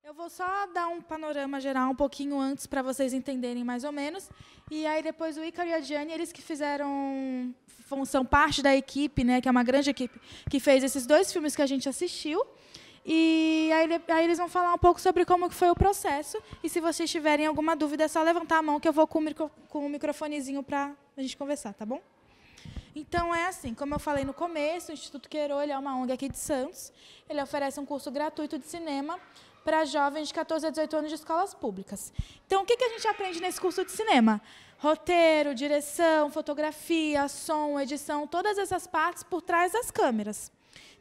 Eu vou só dar um panorama geral um pouquinho antes para vocês entenderem mais ou menos. E aí depois o Ícaro e a Diane, eles que são parte da equipe, né, que é uma grande equipe, que fez esses 2 filmes que a gente assistiu. E aí eles vão falar um pouco sobre como que foi o processo. E se vocês tiverem alguma dúvida, é só levantar a mão que eu vou com o microfonezinho para a gente conversar, tá bom? Então, é assim, como eu falei no começo, o Instituto Queiro, ele é uma ONG aqui de Santos. Ele oferece um curso gratuito de cinema para jovens de 14 a 18 anos de escolas públicas. Então, o que a gente aprende nesse curso de cinema? Roteiro, direção, fotografia, som, edição, todas essas partes por trás das câmeras.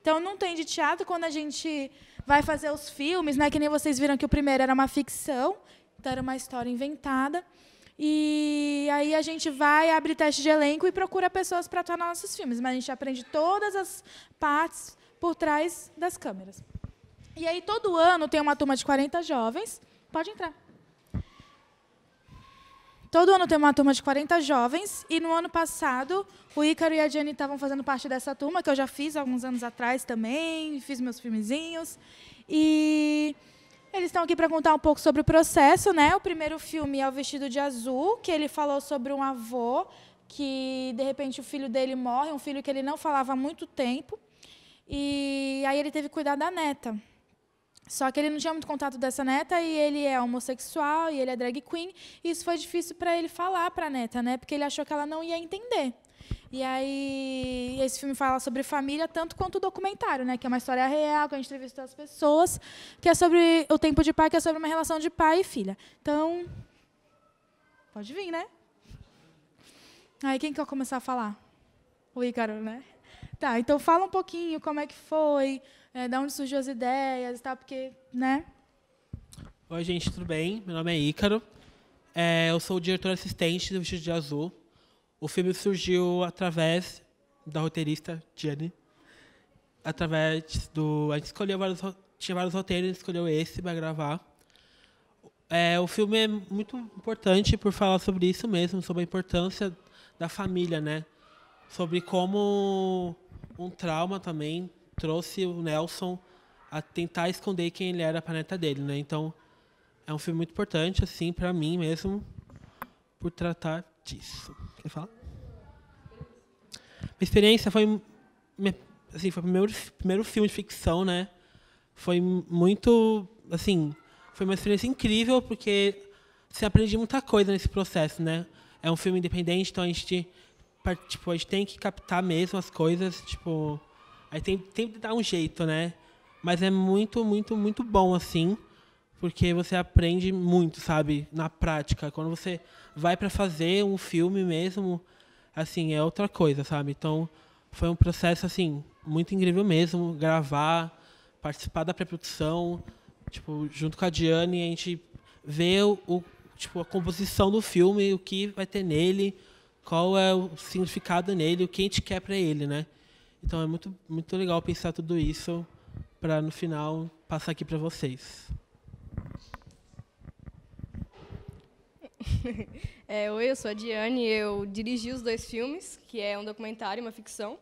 Então, não tem de teatro quando a gente vai fazer os filmes, né? Que nem vocês viram que o primeiro era uma ficção, então era uma história inventada. E aí a gente vai, abre teste de elenco e procura pessoas para atuar nos nossos filmes. Mas a gente aprende todas as partes por trás das câmeras. E aí, todo ano, tem uma turma de 40 jovens. Pode entrar. Todo ano tem uma turma de 40 jovens. E, no ano passado, o Ícaro e a Diane estavam fazendo parte dessa turma, que eu já fiz alguns anos atrás também. Fiz meus filmezinhos. E eles estão aqui para contar um pouco sobre o processo, né? O primeiro filme é O Vestido de Azul, que ele falou sobre um avô que, de repente, o filho dele morre, um filho que ele não falava há muito tempo. E aí ele teve que cuidar da neta. Só que ele não tinha muito contato dessa neta e ele é homossexual e ele é drag queen. E isso foi difícil para ele falar para a neta, né? Porque ele achou que ela não ia entender. E aí esse filme fala sobre família tanto quanto o documentário, né? Que é uma história real, que a gente entrevistou as pessoas, que é sobre o tempo de pai, que é sobre uma relação de pai e filha. Então, pode vir, né? Aí quem quer começar a falar? O Ícaro, né? Tá, então fala um pouquinho como é que foi, de onde surgiu as ideias e tal, porque, né? Oi, gente, tudo bem? Meu nome é Ícaro. Eu sou o diretor assistente do Vestido de Azul. O filme surgiu através da roteirista Diane. A gente escolheu tinha vários roteiros, a gente escolheu esse para gravar. O filme é muito importante por falar sobre isso mesmo, sobre a importância da família, né? Sobre como um trauma também trouxe o Nelson a tentar esconder quem ele era para a neta dele, né? Então, é um filme muito importante, assim, para mim mesmo, por tratar disso. Quer falar? Minha experiência assim, foi o primeiro filme de ficção, né? Foi muito, assim, foi uma experiência incrível porque você aprende muita coisa nesse processo, né? É um filme independente, então a gente tem que captar mesmo as coisas, tipo, aí tem que dar um jeito, né? Mas é muito, muito, muito bom, assim, porque você aprende muito, sabe, na prática. Quando você vai para fazer um filme mesmo, assim, é outra coisa, sabe? Então, foi um processo, assim, muito incrível mesmo, gravar, participar da pré-produção, tipo, junto com a Diane, a gente vê a composição do filme, o que vai ter nele, qual é o significado nele, o que a gente quer para ele, né? Então é muito, muito legal pensar tudo isso para, no final, passar aqui para vocês. Oi, eu sou a Diane, eu dirigi os 2 filmes, que é um documentário e uma ficção.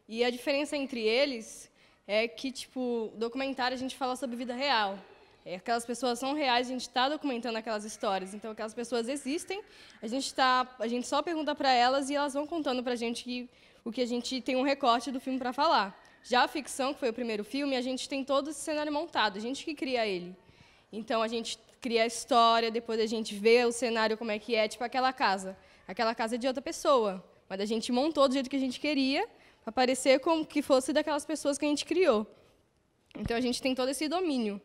E a diferença entre eles é que, tipo, documentário a gente fala sobre vida real. Aquelas pessoas são reais, a gente está documentando aquelas histórias. Então, aquelas pessoas existem, a gente só pergunta para elas e elas vão contando para a gente o que a gente tem um recorte do filme para falar. Já a ficção, que foi o primeiro filme, a gente tem todo esse cenário montado, a gente que cria ele. Então, a gente cria a história, depois a gente vê o cenário como é que é, tipo aquela casa. Aquela casa é de outra pessoa, mas a gente montou do jeito que a gente queria, para parecer como que fosse daquelas pessoas que a gente criou. Então, a gente tem todo esse domínio.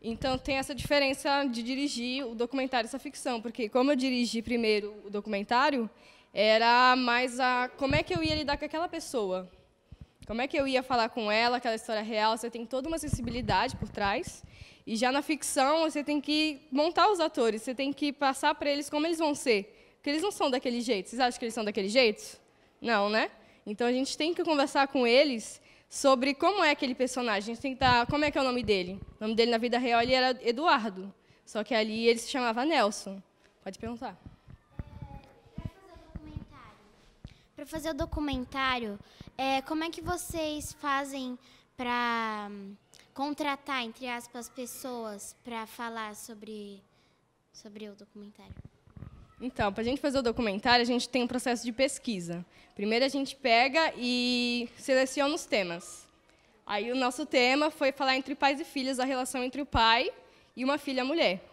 Então, tem essa diferença de dirigir o documentário e essa ficção, porque, como eu dirigi primeiro o documentário, era mais como é que eu ia lidar com aquela pessoa. Como é que eu ia falar com ela, aquela história real, você tem toda uma sensibilidade por trás. E já na ficção, você tem que montar os atores, você tem que passar para eles como eles vão ser. Porque eles não são daquele jeito. Vocês acham que eles são daquele jeito? Não, né? Então, a gente tem que conversar com eles sobre como é aquele personagem. A gente tem que como é que é o nome dele? O nome dele, na vida real, ele era Eduardo. Só que ali ele se chamava Nelson. Pode perguntar. Para fazer o documentário, como é que vocês fazem para contratar, entre aspas, pessoas para falar sobre o documentário? Então, para a gente fazer o documentário, a gente tem um processo de pesquisa. Primeiro, a gente pega e seleciona os temas. Aí, o nosso tema foi falar entre pais e filhos, a relação entre o pai e uma filha mulher.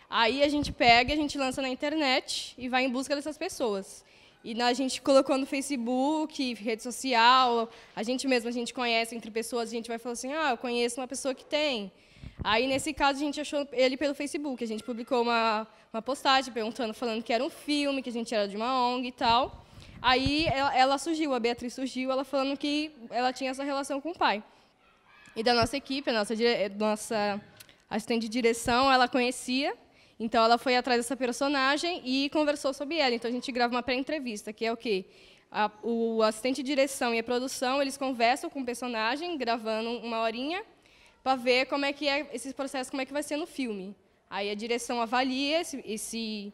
Aí, a gente pega, a gente lança na internet e vai em busca dessas pessoas. E a gente colocou no Facebook, rede social, a gente conhece entre pessoas, a gente vai falar assim, eu conheço uma pessoa que tem. Aí, nesse caso, a gente achou ele pelo Facebook. A gente publicou uma postagem falando que era um filme, que a gente era de uma ONG e tal. Aí, ela surgiu, a Beatriz surgiu, ela falando que ela tinha essa relação com o pai. E da nossa equipe, a nossa assistente de direção, ela conhecia. Então, ela foi atrás dessa personagem e conversou sobre ela. Então, a gente grava uma pré-entrevista, que é o quê? O assistente de direção e a produção, eles conversam com o personagem, gravando uma horinha, para ver como é que é esse processo, como é que vai ser no filme. Aí a direção avalia esse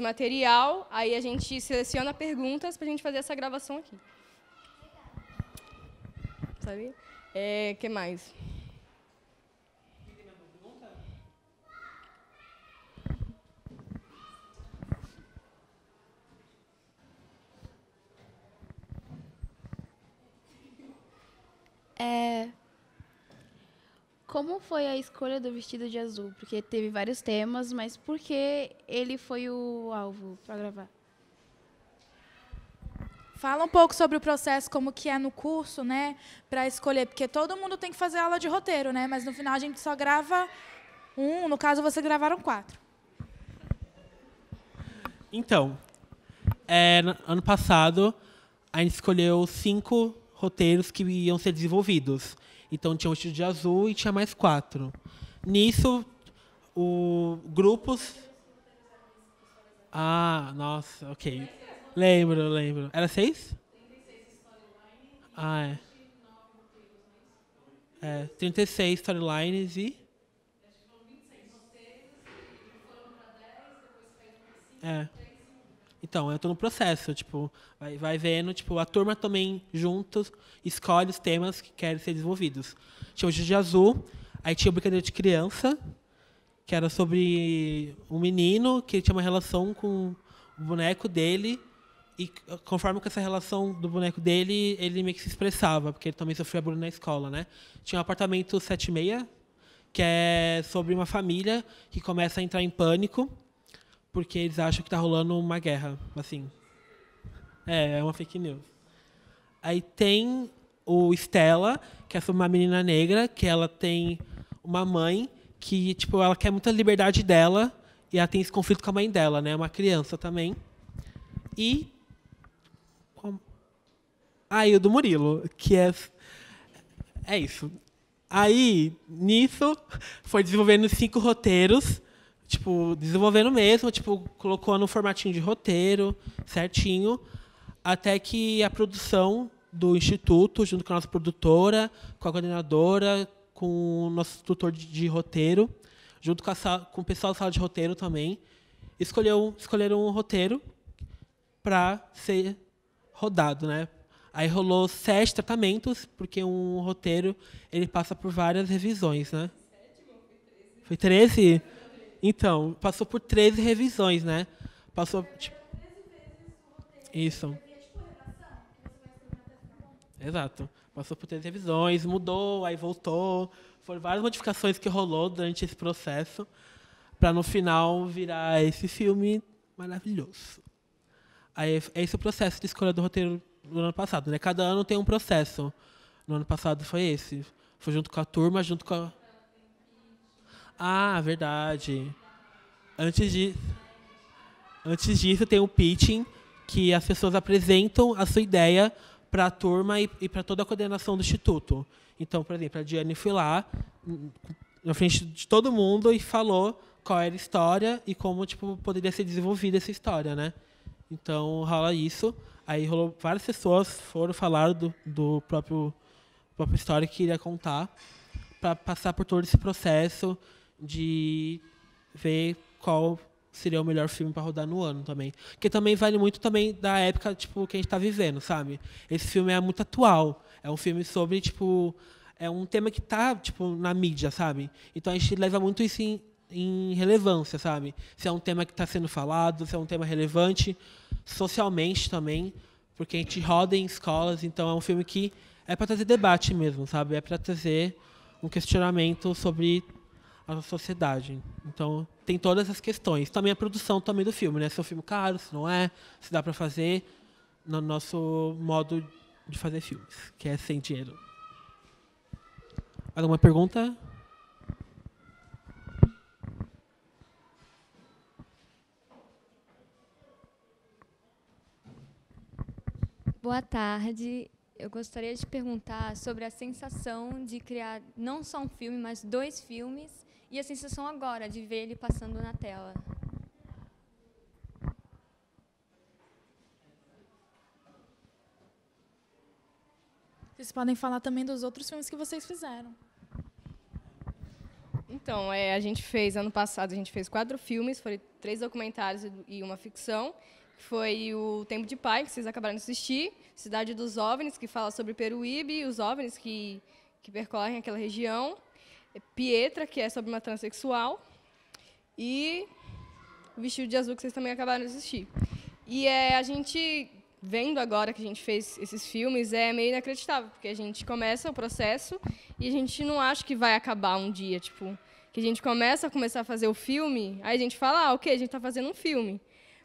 material, aí a gente seleciona perguntas para a gente fazer essa gravação aqui. Sabe? Que mais? Como foi a escolha do vestido de azul? Porque teve vários temas, mas por que ele foi o alvo para gravar? Fala um pouco sobre o processo, como que é no curso, né, para escolher, porque todo mundo tem que fazer aula de roteiro, né, mas no final a gente só grava um, no caso vocês gravaram 4. Então, ano passado, a gente escolheu 5 roteiros que iam ser desenvolvidos. Então, tinha o vestido de azul e tinha mais 4. Nisso, grupos... Nossa, ok. Lembro. Era 6? 36 storylines e... Então, eu estou no processo, vai vendo, a turma também juntos escolhe os temas que querem ser desenvolvidos. Tinha o vestido de azul, aí tinha o brincadeira de criança, que era sobre um menino que tinha uma relação com o boneco dele, e conforme com essa relação do boneco dele, ele meio que se expressava, porque ele também sofria bullying na escola, né? Tinha o apartamento 76, que é sobre uma família que começa a entrar em pânico, porque eles acham que está rolando uma guerra, assim. É uma fake news. Aí tem o Stella, que é sobre uma menina negra, que ela tem uma mãe que, ela quer muita liberdade dela, e ela tem esse conflito com a mãe dela, né? Uma criança também. E o do Murilo, que é isso. Aí, nisso, foi desenvolvendo 5 roteiros, desenvolvendo mesmo, colocou no formatinho de roteiro, certinho, até que a produção do Instituto, junto com a nossa produtora, com a coordenadora, com o nosso tutor de roteiro, junto com o pessoal da sala de roteiro também, escolheram um roteiro para ser rodado, né? Aí rolou 7 tratamentos, porque um roteiro ele passa por várias revisões, né? Foi 13? Então, passou por 13 revisões, né? Passou, isso. Exato. Passou por 13 revisões, mudou, aí voltou. Foram várias modificações que rolou durante esse processo, para no final virar esse filme maravilhoso. Aí, esse é o processo de escolha do roteiro do ano passado, né? Cada ano tem um processo. No ano passado foi esse. Foi junto com a turma, junto com a... Verdade. Antes disso, tem o pitching, que as pessoas apresentam a sua ideia para a turma e para toda a coordenação do Instituto. Então, por exemplo, a Diane foi lá, na frente de todo mundo, e falou qual era a história e como poderia ser desenvolvida essa história, né? Então, rola isso. Aí rolou, várias pessoas falaram do própria história que queria contar, para passar por todo esse processo de ver qual seria o melhor filme para rodar no ano também. Porque também vale muito também da época que a gente está vivendo, sabe? Esse filme é muito atual. É um filme sobre é um tema que está tipo, na mídia, sabe? Então a gente leva muito isso em relevância, sabe? Se é um tema que está sendo falado, se é um tema relevante socialmente também, porque a gente roda em escolas, então é um filme que é para trazer debate mesmo, sabe? É para trazer um questionamento sobre a sociedade. Então tem todas as questões. Também a produção também do filme, né? Se é um filme caro, se não é, se dá para fazer no nosso modo de fazer filmes, que é sem dinheiro. Alguma pergunta? Boa tarde. Eu gostaria de perguntar sobre a sensação de criar não só um filme, mas 2 filmes, e a sensação agora de ver ele passando na tela. Vocês podem falar também dos outros filmes que vocês fizeram. Então, a gente fez, ano passado, a gente fez 4 filmes, foram 3 documentários e uma ficção. Foi o Tempo de Pai, que vocês acabaram de assistir, Cidade dos OVNIs, que fala sobre Peruíbe, os OVNIs que percorrem aquela região, Pietra, que é sobre uma transexual, e o Vestido de Azul, que vocês também acabaram de assistir. E a gente, vendo agora que a gente fez esses filmes, é meio inacreditável, porque a gente começa o processo e a gente não acha que vai acabar um dia, tipo, que a gente começa a fazer o filme, aí a gente fala, ok, a gente está fazendo um filme.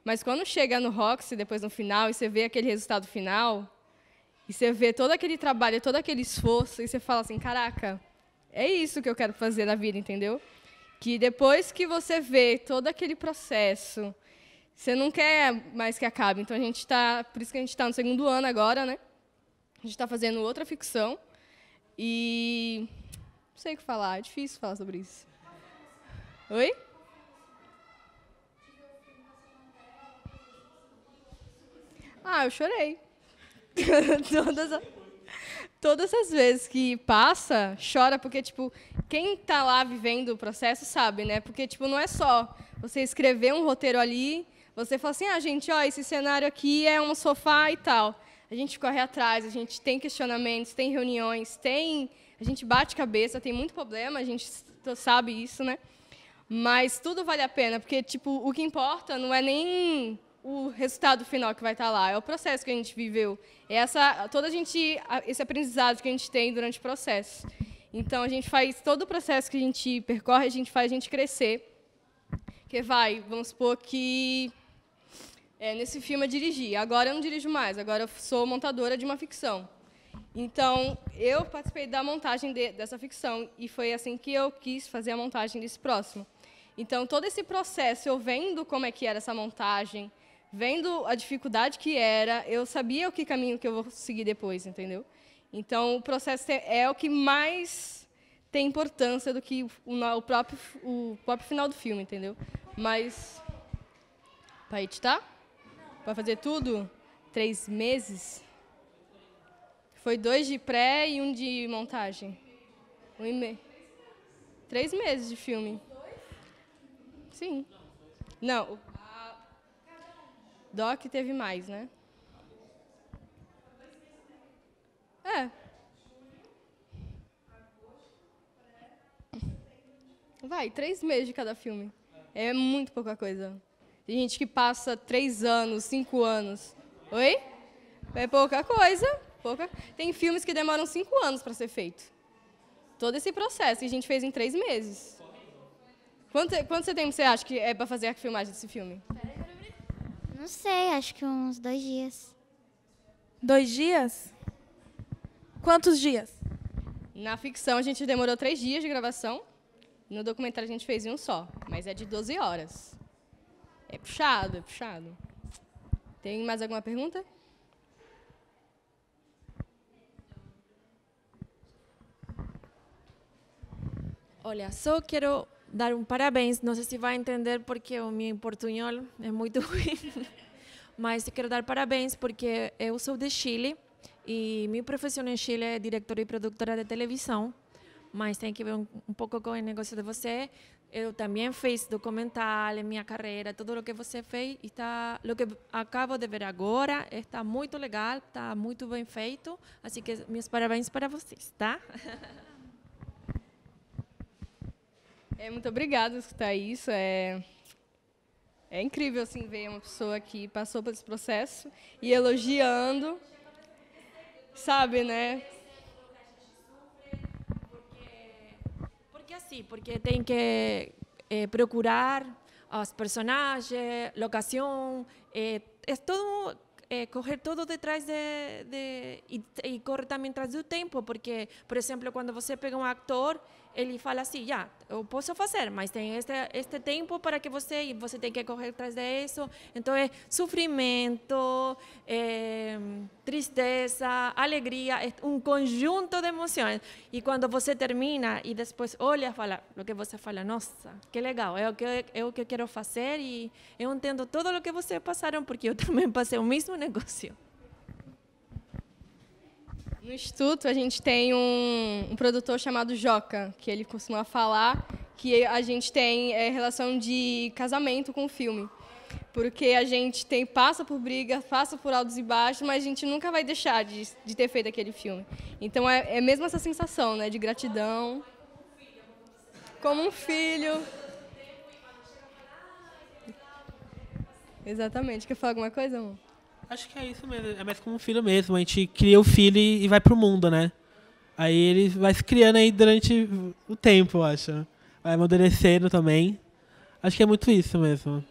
Mas quando chega no Roxy, depois no final, e você vê aquele resultado final, e você vê todo aquele trabalho, todo aquele esforço, e você fala assim, caraca, é isso que eu quero fazer na vida, entendeu? Que depois que você vê todo aquele processo, você não quer mais que acabe. Então, por isso que a gente está no 2º ano agora, né? A gente está fazendo outra ficção, e não sei o que falar, é difícil falar sobre isso. Oi? Eu chorei. Todas as vezes que passa, chora, porque, tipo, quem está lá vivendo o processo sabe, né? Porque, tipo, não é só você escrever um roteiro ali, você fala assim, gente, esse cenário aqui é um sofá e tal. A gente corre atrás, a gente tem questionamentos, tem reuniões, a gente bate cabeça, tem muito problema, a gente sabe isso, né? Mas tudo vale a pena, porque, tipo, o que importa não é nem o resultado final que vai estar lá, é o processo que a gente viveu, esse aprendizado que a gente tem durante o processo. Então, a gente faz todo o processo que a gente percorre, a gente faz a gente crescer. Porque vamos supor que nesse filme eu dirigi, agora eu não dirijo mais, agora eu sou montadora de uma ficção. Então, eu participei da montagem dessa ficção, e foi assim que eu quis fazer a montagem desse próximo. Então, todo esse processo, eu vendo como é que era essa montagem, vendo a dificuldade que era, eu sabia que caminho que eu vou seguir depois, entendeu? Então, o processo é o que mais tem importância do que o próprio final do filme, entendeu? Mas, para editar? Para fazer tudo? 3 meses? Foi 2 de pré e 1 de montagem. 1 e meio. 3 meses de filme. Sim. Não, Doc teve mais, né? 3 meses de cada filme. É muito pouca coisa. Tem gente que passa 3 anos, 5 anos. Oi? É pouca coisa. Tem filmes que demoram 5 anos para ser feito. Todo esse processo, e a gente fez em 3 meses. Quanto tempo você acha que é para fazer a filmagem desse filme? Não sei, acho que uns 2 dias. 2 dias? Quantos dias? Na ficção, a gente demorou 3 dias de gravação. No documentário, a gente fez em um só, mas é de 12 horas. É puxado. Tem mais alguma pergunta? Olha, só quero dar um parabéns. Não sei se vai entender porque o meu portunhol é muito ruim. Mas eu quero dar parabéns porque eu sou de Chile e minha profissão em Chile é diretora e produtora de televisão. Mas tem que ver um pouco com o negócio de você. eu também fiz documental em minha carreira, tudo o que você fez, está, o que acabo de ver agora, está muito legal, está muito bem feito, assim que meus parabéns para vocês, tá? Muito obrigada por escutar isso. É incrível assim, ver uma pessoa que passou por esse processo e elogiando, sabe, né? Porque tem que procurar os personagens, locação, é todo correr todo detrás e correr também atrás do tempo, porque, por exemplo, quando você pega um ator, ele fala assim, já, eu posso fazer, mas tem este tempo para que você tem que correr atrás disso. Então é sofrimento, tristeza, alegria, é um conjunto de emoções. E quando você termina e depois olha, fala, o que você fala, nossa, que legal, é o que eu quero fazer e eu entendo tudo o que vocês passaram, porque eu também passei o mesmo negócio. No Instituto, a gente tem um produtor chamado Joca, que ele costuma falar que a gente tem relação de casamento com o filme. Porque a gente passa por brigas, passa por altos e baixos, mas a gente nunca vai deixar de ter feito aquele filme. Então, é mesmo essa sensação, né, de gratidão. Como um filho. Exatamente. Quer falar alguma coisa, amor? Acho que é isso mesmo, é mais como um filho mesmo. A gente cria o filho e vai pro mundo, né? Aí ele vai se criando aí durante o tempo, eu acho. Vai amadurecendo também. Acho que é muito isso mesmo.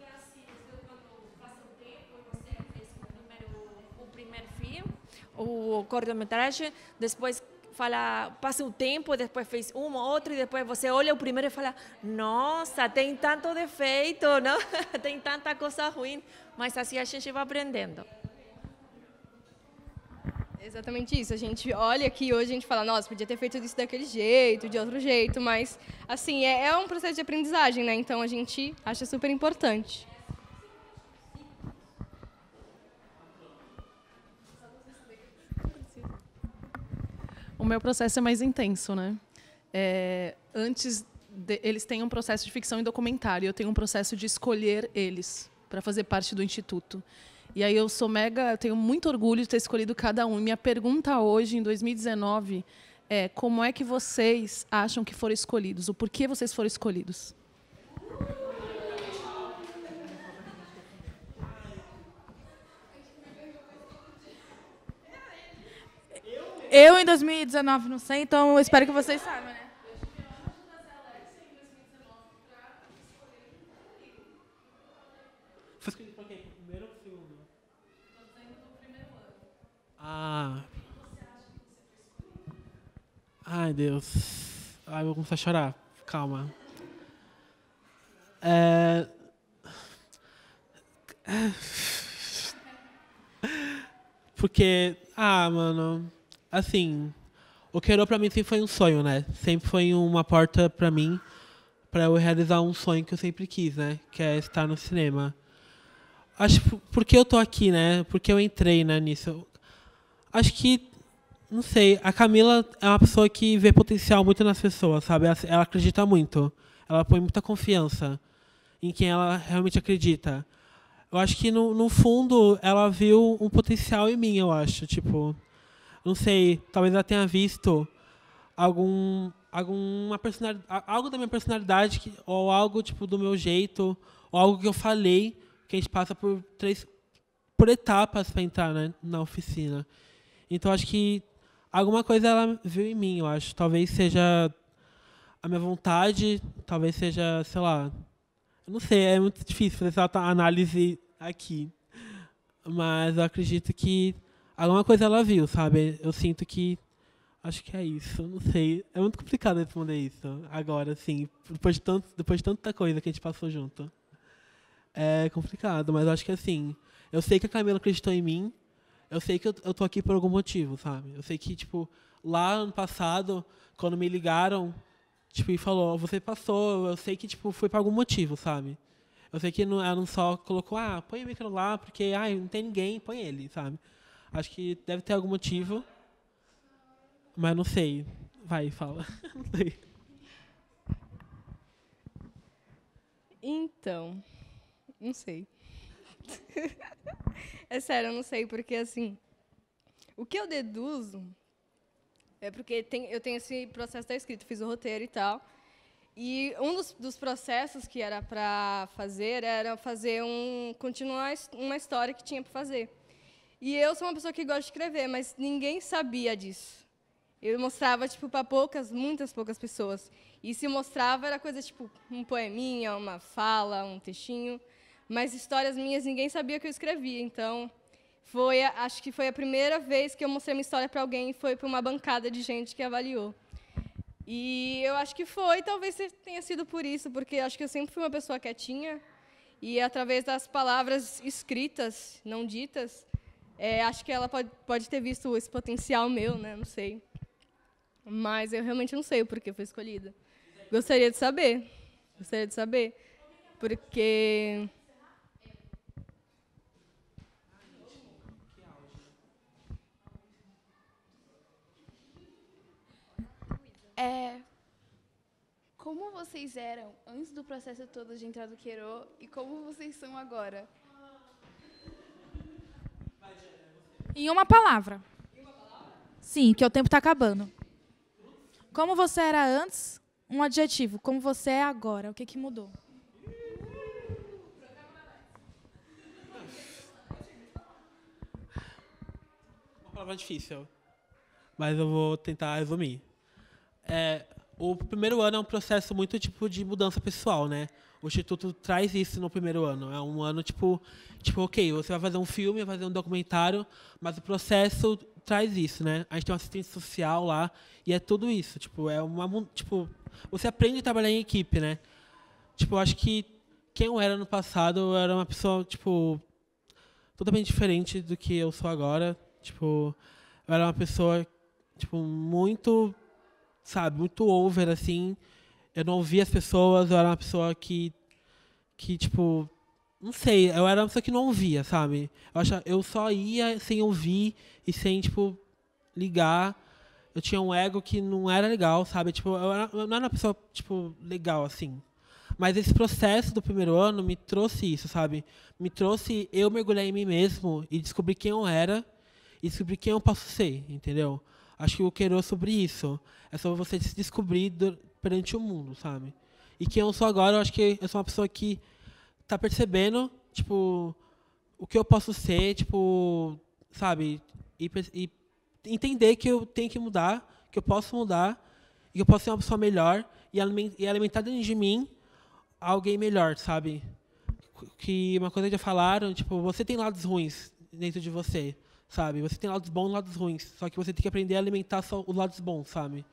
O primeiro filme, o cortometragem, depois passa o tempo, depois fez um ou outro, e depois você olha o primeiro e fala, nossa, tem tanto defeito, não? Tem tanta coisa ruim, mas assim a gente vai aprendendo. Exatamente isso. A gente olha aqui hoje, a gente fala, nossa, podia ter feito isso daquele jeito, de outro jeito, mas, assim, é um processo de aprendizagem, né? Então, a gente acha super importante. O meu processo é mais intenso, né? Eles têm um processo de ficção e documentário, eu tenho um processo de escolher eles para fazer parte do Instituto. E aí eu tenho muito orgulho de ter escolhido cada um. Minha pergunta hoje, em 2019, é como é que vocês acham que foram escolhidos? O porquê vocês foram escolhidos? Eu, em 2019, não sei, então eu espero que vocês saibam, né? Foi escolhido por quê? Primeiro filme? Ah. Ai, Deus. Ai, vou começar a chorar. Calma. Porque, mano, assim, o Queiro pra mim sempre foi um sonho, né? Sempre foi uma porta pra mim, pra eu realizar um sonho que eu sempre quis, né? Que é estar no cinema. Acho porque eu tô aqui, né? Porque eu entrei, né, nisso. Acho que, não sei, a Camila é uma pessoa que vê potencial muito nas pessoas, sabe? Ela acredita muito. Ela põe muita confiança em quem ela realmente acredita. Eu acho que, no fundo, ela viu um potencial em mim, eu acho. Tipo, não sei, talvez ela tenha visto alguma personalidade, algo da minha personalidade, ou algo tipo do meu jeito, ou algo que eu falei, que a gente passa por etapas para entrar, né, na oficina. Então, acho que alguma coisa ela viu em mim, eu acho. Talvez seja a minha vontade, talvez seja, sei lá... Eu não sei, é muito difícil fazer essa análise aqui. Mas eu acredito que alguma coisa ela viu, sabe? Eu sinto que... Acho que é isso, não sei. É muito complicado responder isso agora, assim. Depois de tanta coisa que a gente passou junto. É complicado, mas eu acho que assim... Eu sei que a Camila acreditou em mim. Eu sei que eu tô aqui por algum motivo, sabe? Eu sei que, tipo, lá ano passado, quando me ligaram, tipo, e falou, você passou, eu sei que, tipo, foi por algum motivo, sabe? Eu sei que ela não só colocou, põe o micro lá, porque, não tem ninguém, põe ele, sabe? Acho que deve ter algum motivo, mas não sei. Vai, fala. Não sei. Então, não sei. É sério, eu não sei, porque, assim, o que eu deduzo é porque eu tenho esse processo da escrita, fiz o roteiro e tal, e um dos processos que era para fazer era continuar uma história que tinha para fazer. E eu sou uma pessoa que gosta de escrever, mas ninguém sabia disso. Eu mostrava tipo para muitas poucas pessoas. E se mostrava era coisa tipo um poeminha, uma fala, um textinho, mas histórias minhas ninguém sabia que eu escrevia. Então, acho que foi a primeira vez que eu mostrei minha história para alguém, foi para uma bancada de gente que avaliou. E eu acho que talvez tenha sido por isso, porque acho que eu sempre fui uma pessoa quietinha e através das palavras escritas, não ditas, acho que ela pode ter visto esse potencial meu, né? Não sei. Mas eu realmente não sei o porquê foi escolhida. Gostaria de saber. Porque... Como vocês eram antes do processo todo de entrar do Queiro e como vocês são agora? Em uma palavra. Sim, que o tempo está acabando. Como você era antes, um adjetivo. Como você é agora, o que mudou? Uma palavra difícil, mas eu vou tentar resumir. O primeiro ano é um processo muito tipo de mudança pessoal, né? O Instituto traz isso no primeiro ano. É um ano tipo, ok, você vai fazer um filme, vai fazer um documentário, mas o processo traz isso, né? A gente tem uma assistente social lá e é tudo isso. Você aprende a trabalhar em equipe, né? Eu acho que quem eu era no passado, eu era uma pessoa, totalmente diferente do que eu sou agora. Eu era uma pessoa, muito... muito over, assim. Eu não ouvia as pessoas, eu era uma pessoa que não sei, eu era uma pessoa que não ouvia, sabe? Eu só ia sem ouvir e sem, ligar. Eu tinha um ego que não era legal, sabe? Eu não era uma pessoa, legal, assim. Mas esse processo do primeiro ano me trouxe isso, sabe? Me trouxe eu mergulhar em mim mesmo e descobrir quem eu era e descobrir quem eu posso ser, entendeu? Acho que o Queiro é sobre isso. É sobre você se descobrir perante o mundo, sabe? E quem eu sou agora, eu acho que eu sou uma pessoa que tá percebendo, o que eu posso ser, sabe? E entender que eu tenho que mudar, que eu posso mudar, e que eu posso ser uma pessoa melhor e alimentar dentro de mim alguém melhor, sabe? Que uma coisa que já falaram, você tem lados ruins dentro de você, sabe? Você tem lados bons e lados ruins, só que você tem que aprender a alimentar só os lados bons, sabe?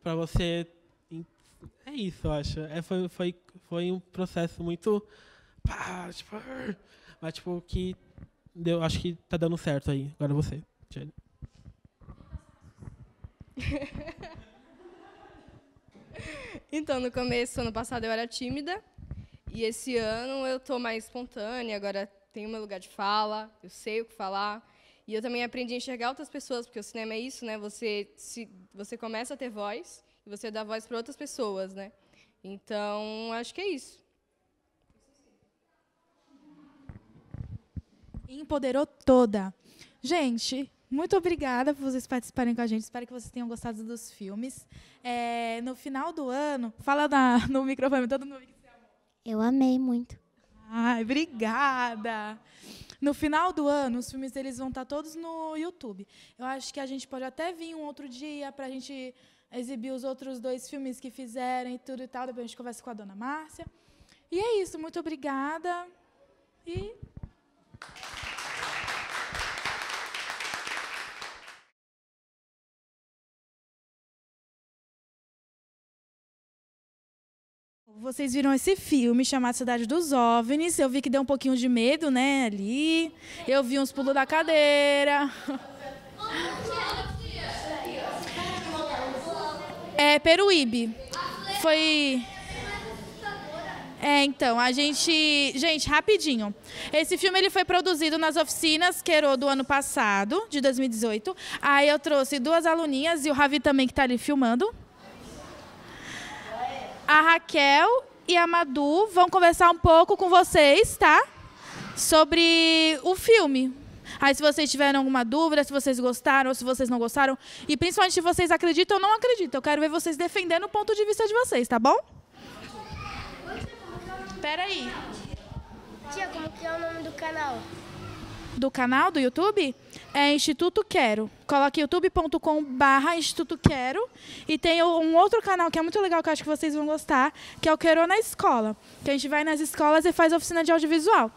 Pra você... É isso, eu acho. Foi um processo muito... Mas, que deu, acho que tá dando certo aí. Agora você, Jenny. Então, no começo, ano passado, eu era tímida. E esse ano eu tô mais espontânea. Agora tenho meu lugar de fala, eu sei o que falar. E eu também aprendi a enxergar outras pessoas, porque o cinema é isso, né? Você começa a ter voz e você dá voz para outras pessoas, né? Então, acho que é isso. Empoderou toda. Gente, muito obrigada por vocês participarem com a gente. Espero que vocês tenham gostado dos filmes. No final do ano... Fala no microfone, todo mundo que você amou. Eu amei muito. Ai, obrigada. No final do ano, os filmes eles vão estar todos no YouTube. Eu acho que a gente pode até vir um outro dia para a gente exibir os outros 2 filmes que fizeram e tudo e tal. Depois a gente conversa com a dona Márcia. E é isso. Muito obrigada. E... Vocês viram esse filme chamado Cidade dos OVNIs. Eu vi que deu um pouquinho de medo, né, ali. Eu vi uns pulos da cadeira. Peruíbe. Foi... então, a gente... Gente, rapidinho. Esse filme ele foi produzido nas oficinas Queiro do ano passado, de 2018. Aí eu trouxe 2 aluninhas e o Ravi também, que está ali filmando. A Raquel e a Madu vão conversar um pouco com vocês, tá? Sobre o filme. Aí, se vocês tiverem alguma dúvida, se vocês gostaram ou se vocês não gostaram, e principalmente se vocês acreditam ou não acreditam, eu quero ver vocês defendendo o ponto de vista de vocês, tá bom? Espera aí. Tia, como que é o nome do canal? Do canal do YouTube? É Instituto Quero. Coloque youtube.com/Instituto Quero. E tem um outro canal que é muito legal, que eu acho que vocês vão gostar, que é o Quero na Escola. Que a gente vai nas escolas e faz oficina de audiovisual.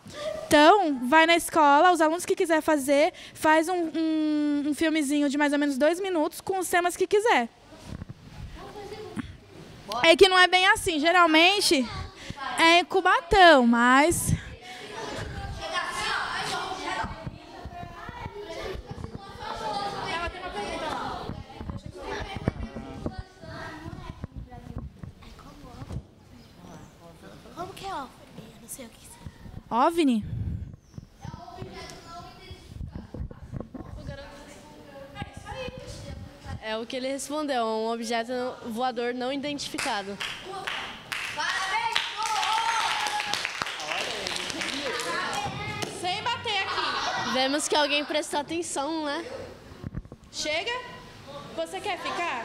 Então, vai na escola, os alunos que quiser fazer, faz um filmezinho de mais ou menos 2 minutos com os temas que quiser. É que não é bem assim. Geralmente, é em Cubatão, mas... Como que é OVNI? Eu não sei o que é. OVNI? É o que ele respondeu, um objeto voador não identificado. Sem bater aqui. Vemos que alguém prestou atenção, né? Chega. Você quer ficar?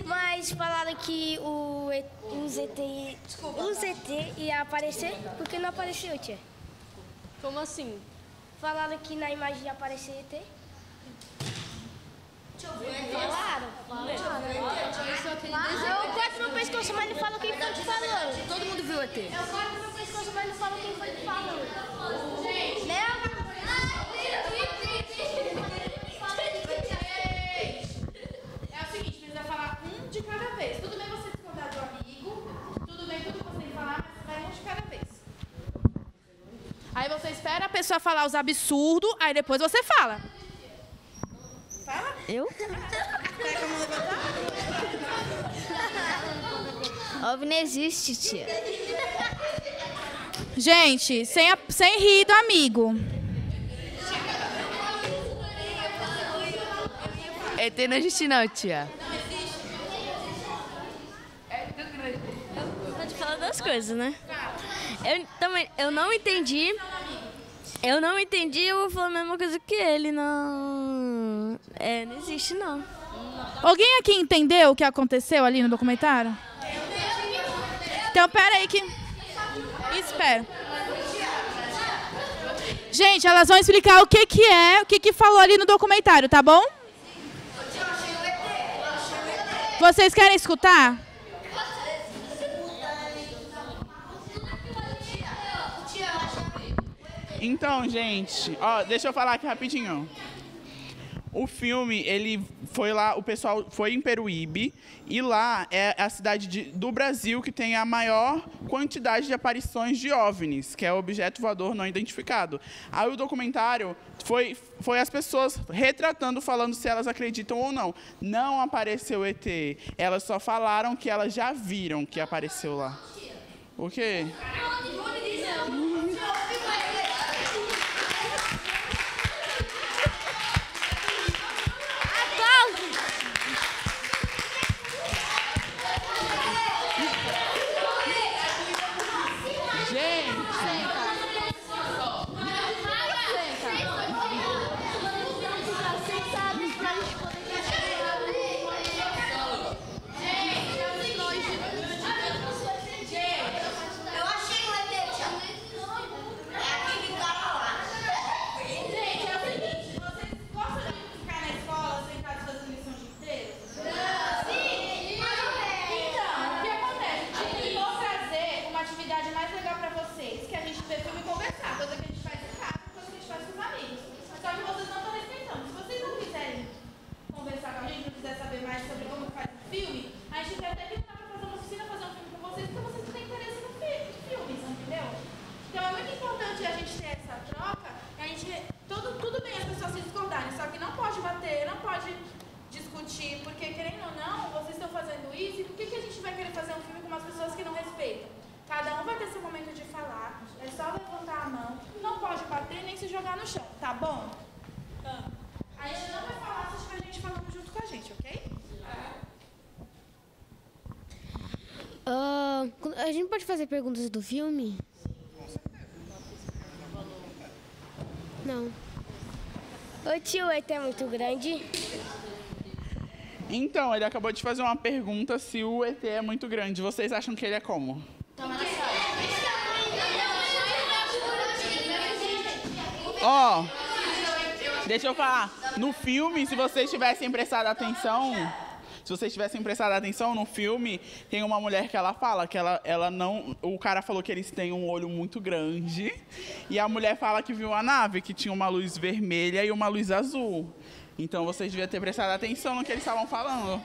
Mas falaram que os ET ia aparecer, por que não apareceu, tia? Como assim? Falaram que na imagem ia aparecer ET. Falaram. Eu corto meu pescoço, mas não falo quem foi que falou. Todo mundo viu ET. Eu corto meu pescoço, mas não falo quem foi que falou. É o seguinte, precisa falar um de cada vez. Tudo bem você discordar do amigo, tudo bem tudo que você tem que falar, mas vai um de cada vez. Aí você espera a pessoa falar os absurdos, aí depois você fala. Fala? Eu? Quer que eu não levantar? OVNI existe, tia. Gente, sem rir do amigo. ET não existe não, tia. Tô te falando das coisas, né? Eu não entendi. Eu não entendi, eu vou falar a mesma coisa que ele, não... não existe, não. Alguém aqui entendeu o que aconteceu ali no documentário? Então, pera aí que... Espera. Gente, elas vão explicar o que falou ali no documentário, tá bom? Vocês querem escutar? Então, gente, ó, deixa eu falar aqui rapidinho. O filme, ele foi lá, o pessoal foi em Peruíbe, e lá é a cidade do Brasil que tem a maior quantidade de aparições de OVNIs, que é o objeto voador não identificado. Aí o documentário foi as pessoas retratando, falando se elas acreditam ou não. Não apareceu ET, elas só falaram que elas já viram que apareceu lá. O quê? Porque, querendo ou não, vocês estão fazendo isso, e por que a gente vai querer fazer um filme com umas pessoas que não respeitam? Cada um vai ter seu momento de falar, é só levantar a mão. Não bom? A gente não vai falar, vocês pra gente falando junto com a gente, ok? A gente pode fazer perguntas do filme? Não. Oi, tio, o ET é muito grande? Então, ele acabou de fazer uma pergunta se o ET é muito grande. Vocês acham que ele é como? Ó, deixa eu falar. No filme, se vocês tivessem prestado atenção, no filme, tem uma mulher que ela fala que ela não... O cara falou que eles têm um olho muito grande. E a mulher fala que viu a nave, que tinha uma luz vermelha e uma luz azul. Então, vocês deviam ter prestado atenção no que eles estavam falando.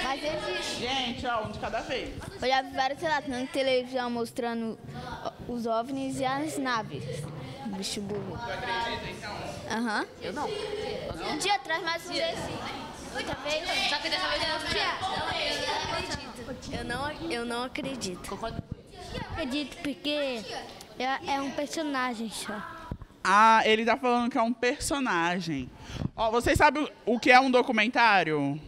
Mas existe. Gente, ó, um de cada vez. Eu já vi vários relatos na televisão mostrando os OVNIs e as naves. Bicho burro. Tu acredita, então? Aham. Eu não. Um dia atrás, mais um dia sim. Outra vez. Só que dessa vez eu não acredito. Eu não acredito. Eu acredito porque é um personagem só. Ah, ele tá falando que é um personagem. Ó, vocês sabem o que é um documentário?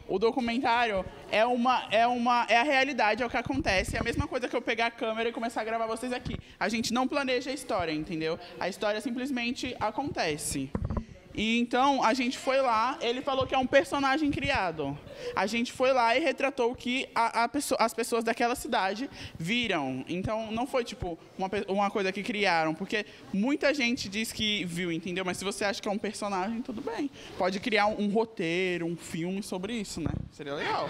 O documentário é a realidade, é o que acontece. É a mesma coisa que eu pegar a câmera e começar a gravar vocês aqui. A gente não planeja a história, entendeu? A história simplesmente acontece. E então, a gente foi lá, ele falou que é um personagem criado. A gente foi lá e retratou o que as pessoas daquela cidade viram. Então, não foi, tipo, uma coisa que criaram, porque muita gente diz que viu, entendeu? Mas se você acha que é um personagem, tudo bem. Pode criar um roteiro, um filme sobre isso, né? Seria legal.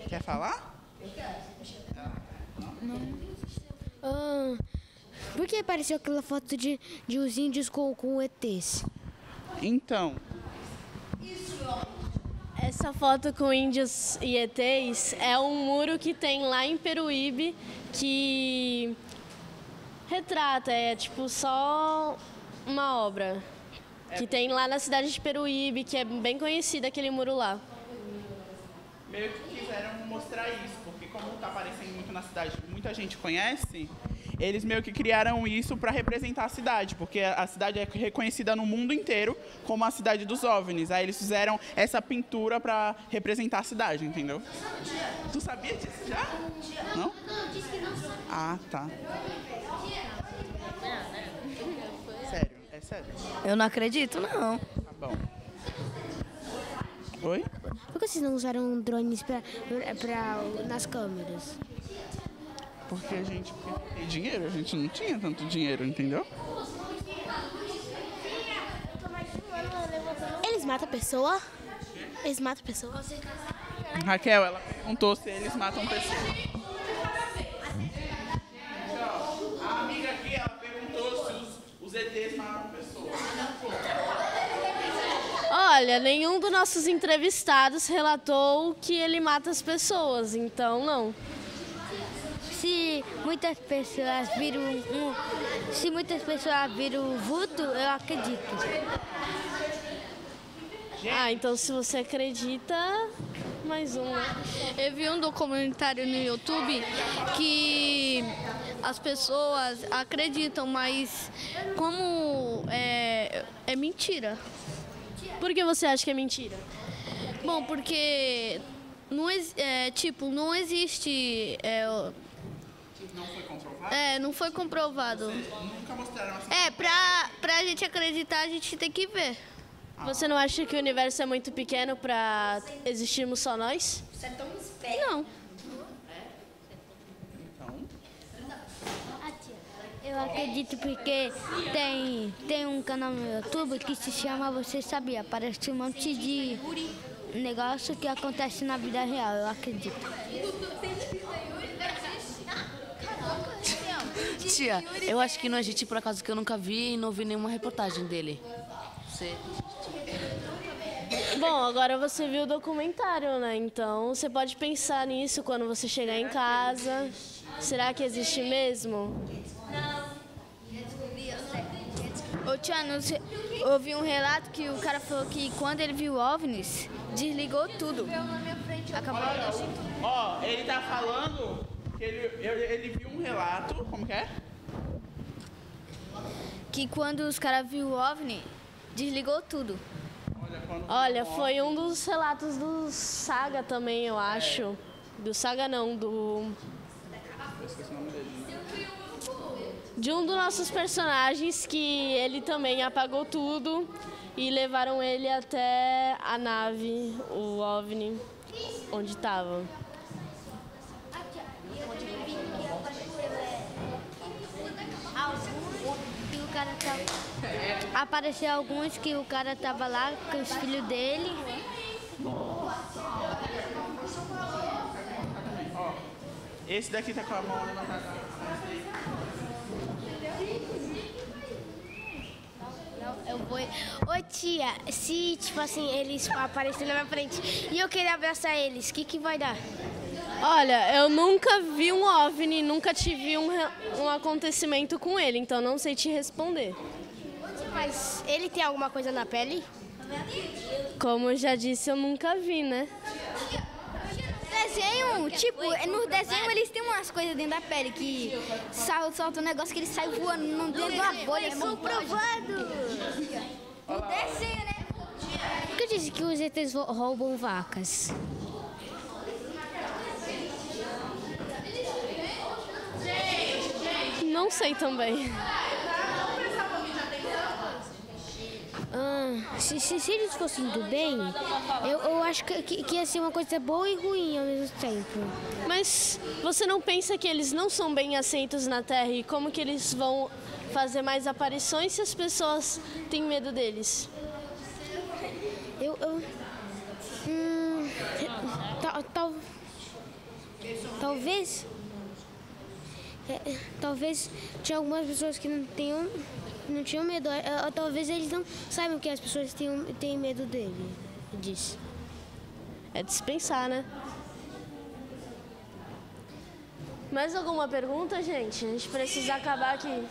Quer falar? Não. Por que apareceu aquela foto de os índios com ETs? Então, essa foto com índios e ETs é um muro que tem lá em Peruíbe que retrata, é tipo só uma obra que tem lá na cidade de Peruíbe, que é bem conhecida aquele muro lá. meio que quiseram mostrar isso, porque como tá aparecendo muito na cidade, muita gente conhece, eles meio que criaram isso para representar a cidade, porque a cidade é reconhecida no mundo inteiro como a cidade dos OVNIs. Aí eles fizeram essa pintura para representar a cidade, entendeu? Tu sabia disso já? Não? Ah, tá. Sério, é sério. Eu não acredito, não. Tá bom. Oi? Por que vocês não usaram drones nas câmeras? Porque a gente tem dinheiro, a gente não tinha tanto dinheiro, entendeu? Eles matam a pessoa? Eles matam a pessoa? Raquel, ela perguntou se eles matam pessoas. A amiga aqui, ela perguntou se os ETs matam pessoas. Olha, nenhum dos nossos entrevistados relatou que ele mata as pessoas, então não. Se muitas pessoas viram o vulto, eu acredito. Ah, então se você acredita, mais um, né? Eu vi um documentário no YouTube que as pessoas acreditam, mas como é mentira. Por que você acha que é mentira? Bom, porque não existe... Não foi comprovado? Não foi comprovado. Nunca mostraram assim. Pra gente acreditar, a gente tem que ver. Você não acha que o universo é muito pequeno pra existirmos só nós? Você é tão esperto. Não. Eu acredito porque tem um canal no YouTube que se chama Você Sabia? Parece um monte de negócio que acontece na vida real, eu acredito. Tia, eu acho que não existe por acaso que eu nunca vi e não vi nenhuma reportagem dele. Bom, agora você viu o documentário, né? Então você pode pensar nisso quando você chegar em casa. Será que existe mesmo? Ô Ô, Tiana, eu vi um relato que o cara falou que quando ele viu OVNIs, desligou tudo. Acabou a luz. Ó, ele tá falando que ele viu um relato, como que é? Que quando os caras viu o OVNI, desligou tudo. Olha, foi um dos relatos do Saga também, eu acho. Do Saga não, do... de um dos nossos personagens, que ele também apagou tudo e levaram ele até a nave, o OVNI, onde estava. Apareceu alguns que o cara tava lá com os filhos dele. Esse daqui tá com a mão levantada. Eu vou... Ô tia, se tipo assim, eles aparecerem na minha frente e eu querer abraçar eles, o que vai dar? Olha, eu nunca vi um OVNI, nunca tive um acontecimento com ele, então não sei te responder. Mas ele tem alguma coisa na pele? Como eu já disse, eu nunca vi, né? Desenho, tipo, no desenho eles têm umas coisas dentro da pele que solta um negócio que ele sai voando dentro de uma bolha. É comprovado! No desenho, né? Por que disse que os ETs roubam vacas? Não sei também. Se eles fossem do bem, eu acho que ia ser uma coisa boa e ruim ao mesmo tempo. Mas você não pensa que eles não são bem aceitos na Terra e como que eles vão fazer mais aparições se as pessoas têm medo deles? Talvez tinha algumas pessoas que não tinham medo. Talvez eles não saibam que as pessoas têm medo disso. É de se pensar, né? Mais alguma pergunta, gente? A gente precisa acabar aqui.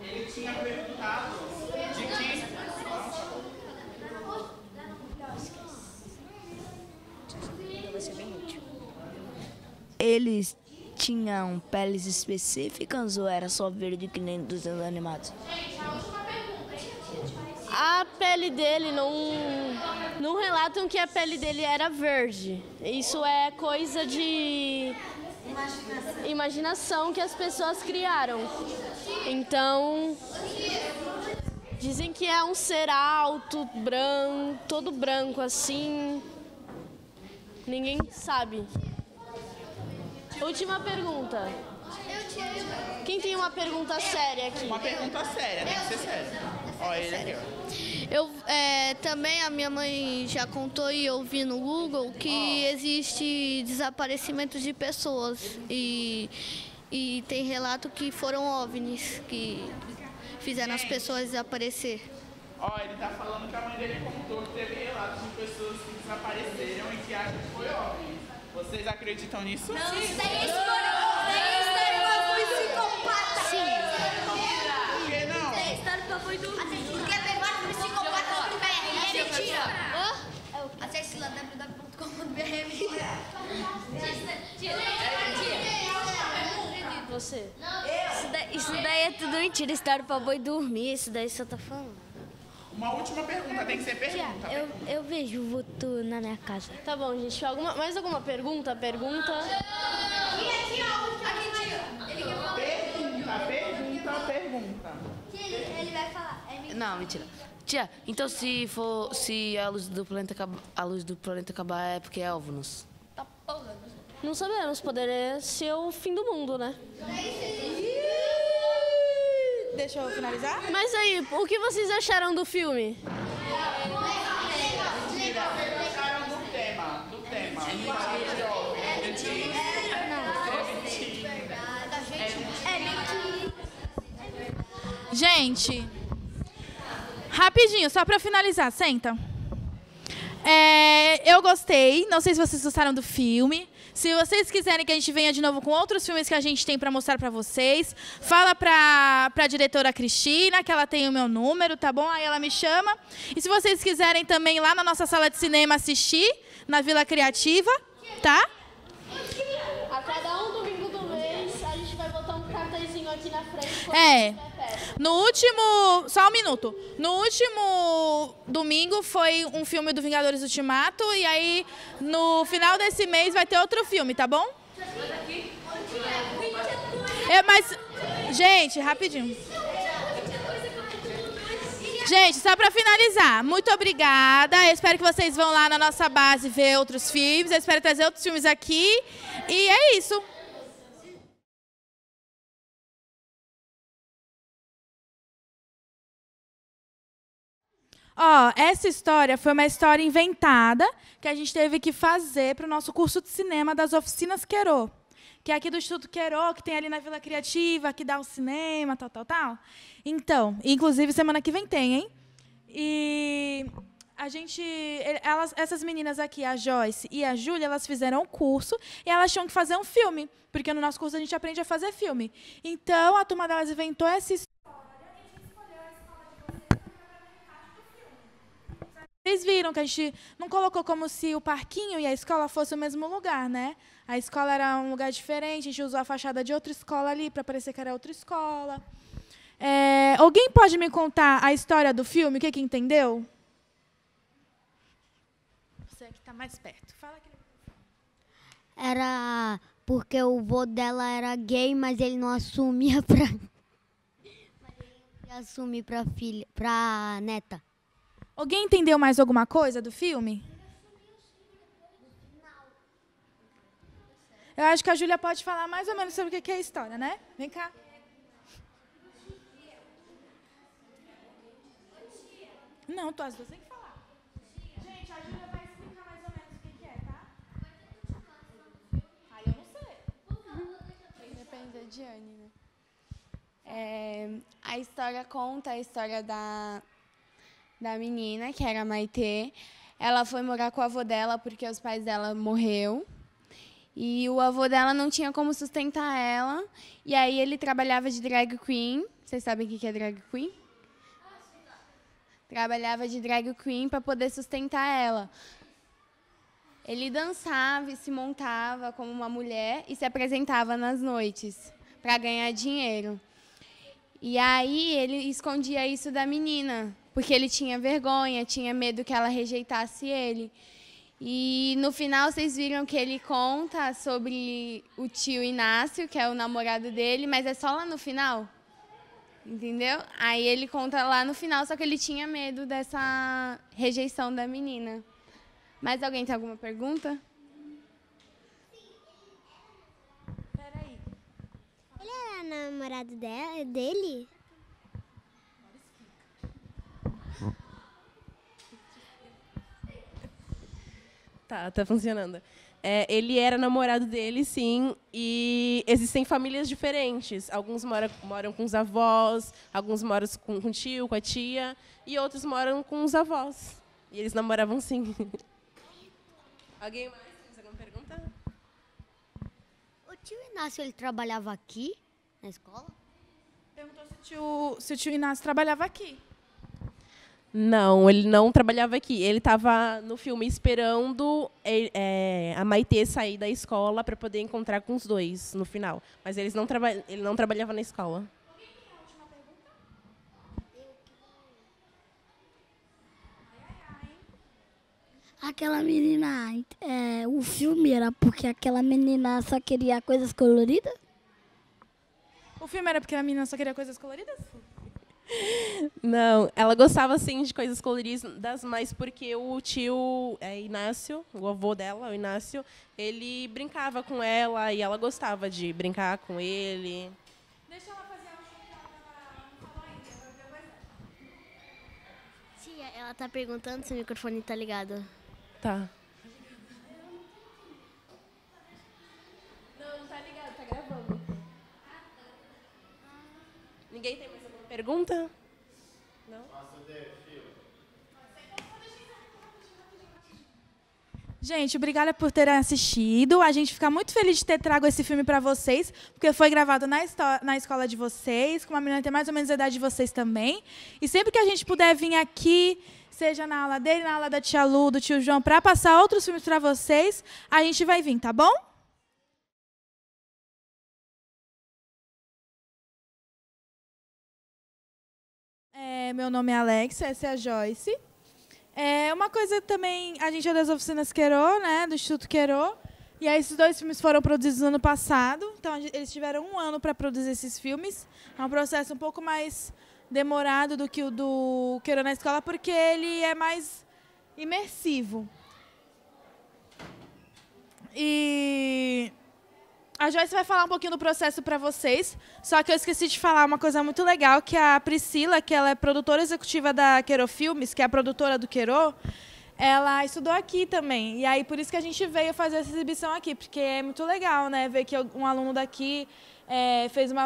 Ele tinha perguntado de que... Eles tinham peles específicas ou era só verde que nem dos desenhos animados? A pele dele não relatam que a pele dele era verde. Isso é coisa de imaginação que as pessoas criaram. Então, dizem que é um ser alto, branco, todo branco assim. Ninguém sabe. Última pergunta. Quem tem uma pergunta séria aqui? Uma pergunta séria, tem que ser séria. Ó, ele aqui, ó. Também a minha mãe já contou e eu vi no Google que existe desaparecimentos de pessoas e tem relato que foram OVNIs que fizeram as pessoas desaparecer. Ó, ele tá falando que a mãe dele contou que teve relatos de pessoas que desapareceram e que acham que foi OVNI. Vocês acreditam nisso? Não, isso daí é história. Foi psicopata. Sim. Por que não? Isso é história que foi do... Porque tem vários psicopatas no BR. É mentira. Acesse lá www.com.br. É mentira. Você? Isso daí é tudo mentira. História pra boi dormir. Isso daí só tá falando. Uma última pergunta, tem que ser pergunta. Eu vejo o vulto na minha casa. Tá bom, gente. Mais alguma pergunta? Pergunta. Ele vai falar. Não, mentira. Tia, então se a luz do planeta acabar é porque é OVNIs. Não sabemos, poderia ser o fim do mundo, né? Deixa eu finalizar? Mas aí, o que vocês acharam do filme? Gente, rapidinho, só pra finalizar, senta. Eu gostei, não sei se vocês gostaram do filme. Se vocês quiserem que a gente venha de novo com outros filmes que a gente tem para mostrar para vocês, fala para a diretora Cristina, que ela tem o meu número, tá bom? Aí ela me chama. E se vocês quiserem também ir lá na nossa sala de cinema assistir, na Vila Criativa, tá? A cada um domingo do mês, a gente vai botar um cartazinho aqui na frente. No último... Só um minuto. No último domingo foi um filme do Vingadores Ultimato. E aí, no final desse mês, vai ter outro filme, tá bom? Mas, gente, rapidinho. Gente, só para finalizar, muito obrigada. Eu espero que vocês vão lá na nossa base ver outros filmes. Eu espero trazer outros filmes aqui. E é isso. Ó, essa história foi uma história inventada que a gente teve que fazer para o nosso curso de cinema das oficinas Querô, que é aqui do Instituto Querô, que tem ali na Vila Criativa, que dá o cinema, tal. Então, inclusive semana que vem tem, hein? E a gente, essas meninas aqui, a Joyce e a Júlia, elas fizeram um curso e elas tinham que fazer um filme, porque no nosso curso a gente aprende a fazer filme. Então, a turma delas inventou essa história. Vocês viram que a gente não colocou como se o parquinho e a escola fossem o mesmo lugar, né? A escola era um lugar diferente, a gente usou a fachada de outra escola ali para parecer que era outra escola. Alguém pode me contar a história do filme? O que entendeu? Você que está mais perto. Fala aqui. Era porque o vô dela era gay, mas ele não assumia pra... Mas ele não queria assumir pra filha, pra neta. Alguém entendeu mais alguma coisa do filme? Eu acho que a Júlia pode falar mais ou menos sobre o que é a história, né? Vem cá. Não, as duas têm que falar. Gente, a Júlia vai explicar mais ou menos o que é, tá? Aí eu não sei. Depende da Diane, né? A história conta a história da menina, que era a Maitê. Ela foi morar com o avô dela porque os pais dela morreram. E o avô dela não tinha como sustentar ela. E aí ele trabalhava de drag queen. Vocês sabem o que é drag queen? Trabalhava de drag queen para poder sustentar ela. Ele dançava e se montava como uma mulher e se apresentava nas noites para ganhar dinheiro. E aí ele escondia isso da menina, porque ele tinha vergonha, tinha medo que ela rejeitasse ele. E no final vocês viram que ele conta sobre o tio Inácio, que é o namorado dele, mas é só lá no final. Entendeu? Aí ele conta lá no final, só que ele tinha medo dessa rejeição da menina. Mais alguém tem alguma pergunta? Peraí. Ele era namorado dele? Tá funcionando. Ele era namorado dele, sim, e existem famílias diferentes. Alguns moram com os avós, alguns moram com o tio, com a tia, e outros moram com os avós. E eles namoravam, sim. Alguém mais? Tem alguma pergunta? O tio Inácio, ele trabalhava aqui, na escola? Perguntou se o tio Inácio trabalhava aqui. Não, ele não trabalhava aqui. Ele estava no filme esperando a Maitê sair da escola para poder encontrar com os dois no final. Mas ele não trabalhava na escola. Aquela menina, o filme era porque aquela menina só queria coisas coloridas? O filme era porque a menina só queria coisas coloridas? Não, ela gostava sim de coisas coloridas, mas porque o tio Inácio, o avô dela, o Inácio, ele brincava com ela e ela gostava de brincar com ele. Deixa ela fazer a que ela não falou ainda. Tia, ela tá perguntando se o microfone tá ligado. Tá. Não tá ligado, tá gravando. Ninguém tem mais alguma pergunta? Não? Gente, obrigada por terem assistido. A gente fica muito feliz de ter trago esse filme para vocês, porque foi gravado na escola de vocês, com uma menina que tem mais ou menos a idade de vocês também. E sempre que a gente puder vir aqui, seja na aula dele, na aula da tia Lu, do tio João, para passar outros filmes para vocês, a gente vai vir, tá bom? Meu nome é Alex, essa é a Joyce. Uma coisa também, a gente é das oficinas Queiro, né, do Instituto Queiro, e aí esses 2 filmes foram produzidos no ano passado, então eles tiveram 1 ano para produzir esses filmes. É um processo um pouco mais demorado do que o do Queiro na Escola, porque ele é mais imersivo. E a Joyce vai falar um pouquinho do processo para vocês, só que eu esqueci de falar uma coisa muito legal, que a Priscila, que ela é produtora executiva da Queiro Filmes, que é a produtora do Queiro, ela estudou aqui também. E aí por isso que a gente veio fazer essa exibição aqui, porque é muito legal, né, ver que um aluno daqui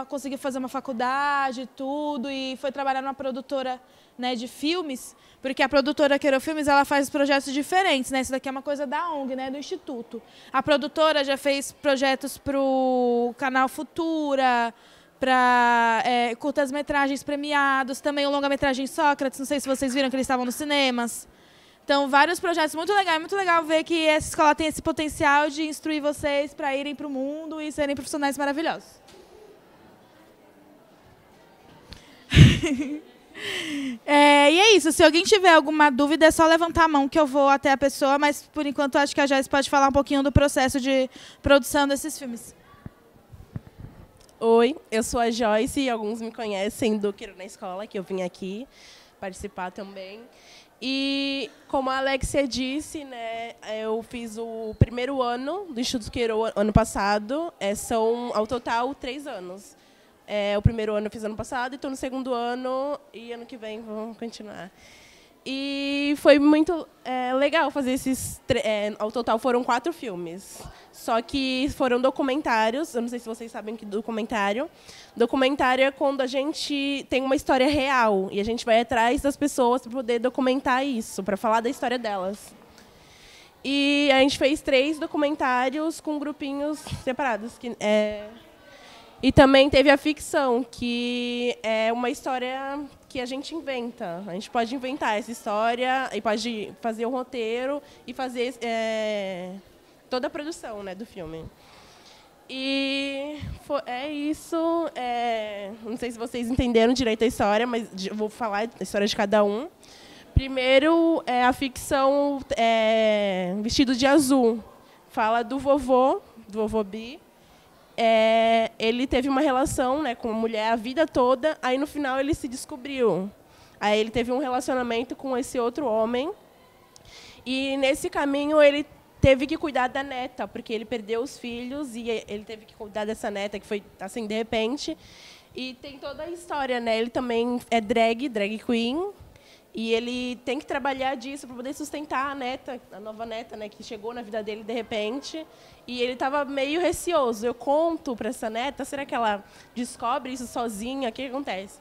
conseguiu fazer uma faculdade e tudo, e foi trabalhar numa produtora, né, de filmes, porque a produtora Queiro Filmes, ela faz projetos diferentes, né? Isso daqui é uma coisa da ONG, né, do Instituto. A produtora já fez projetos para o canal Futura, para curtas-metragens premiados, também o longa-metragem Sócrates, não sei se vocês viram que eles estavam nos cinemas. Então, vários projetos muito legal ver que essa escola tem esse potencial de instruir vocês para irem para o mundo e serem profissionais maravilhosos. E é isso, se alguém tiver alguma dúvida é só levantar a mão que eu vou até a pessoa, mas por enquanto acho que a Joyce pode falar um pouquinho do processo de produção desses filmes. Oi, eu sou a Joyce e alguns me conhecem do Queiro na Escola, que eu vim aqui participar também. E como a Alexia disse, né, eu fiz o primeiro ano do Instituto Queiro ano passado, são ao total 3 anos. O primeiro ano eu fiz ano passado, e estou no segundo ano, e ano que vem vamos continuar. E foi muito legal fazer esses... ao total foram 4 filmes, só que foram documentários. Eu não sei se vocês sabem que documentário. Documentário é quando a gente tem uma história real, e a gente vai atrás das pessoas para poder documentar isso, para falar da história delas. E a gente fez 3 documentários com grupinhos separados. E também teve a ficção, que é uma história que a gente inventa. A gente pode inventar essa história e pode fazer o roteiro e fazer toda a produção, né, do filme. E é isso. Não sei se vocês entenderam direito a história, mas eu vou falar a história de cada um. Primeiro, a ficção Vestido de Azul. Fala do vovô Bi. Ele teve uma relação, né, com uma mulher a vida toda, aí no final ele se descobriu. Aí ele teve um relacionamento com esse outro homem, e nesse caminho ele teve que cuidar da neta, porque ele perdeu os filhos e ele teve que cuidar dessa neta, que foi assim de repente. E tem toda a história, né? Ele também é drag queen, e ele tem que trabalhar disso para poder sustentar a neta, a nova neta, né, que chegou na vida dele de repente. E ele estava meio receoso. Eu conto para essa neta, será que ela descobre isso sozinha? O que acontece?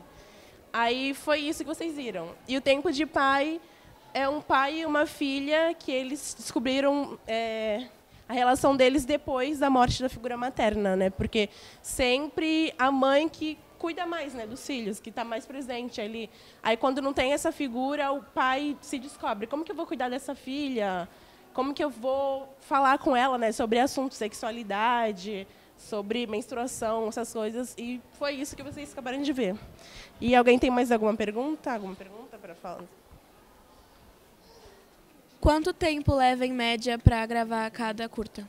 Aí foi isso que vocês viram. E o Tempo de Pai é um pai e uma filha que eles descobriram a relação deles depois da morte da figura materna, né? Porque sempre a mãe que cuida mais, né, dos filhos, que está mais presente ali. Aí, quando não tem essa figura, o pai se descobre. Como que eu vou cuidar dessa filha? Como que eu vou falar com ela, né, sobre assuntos, sexualidade, sobre menstruação, essas coisas? E foi isso que vocês acabaram de ver. E alguém tem mais alguma pergunta? Alguma pergunta para falar? Quanto tempo leva, em média, para gravar cada curta?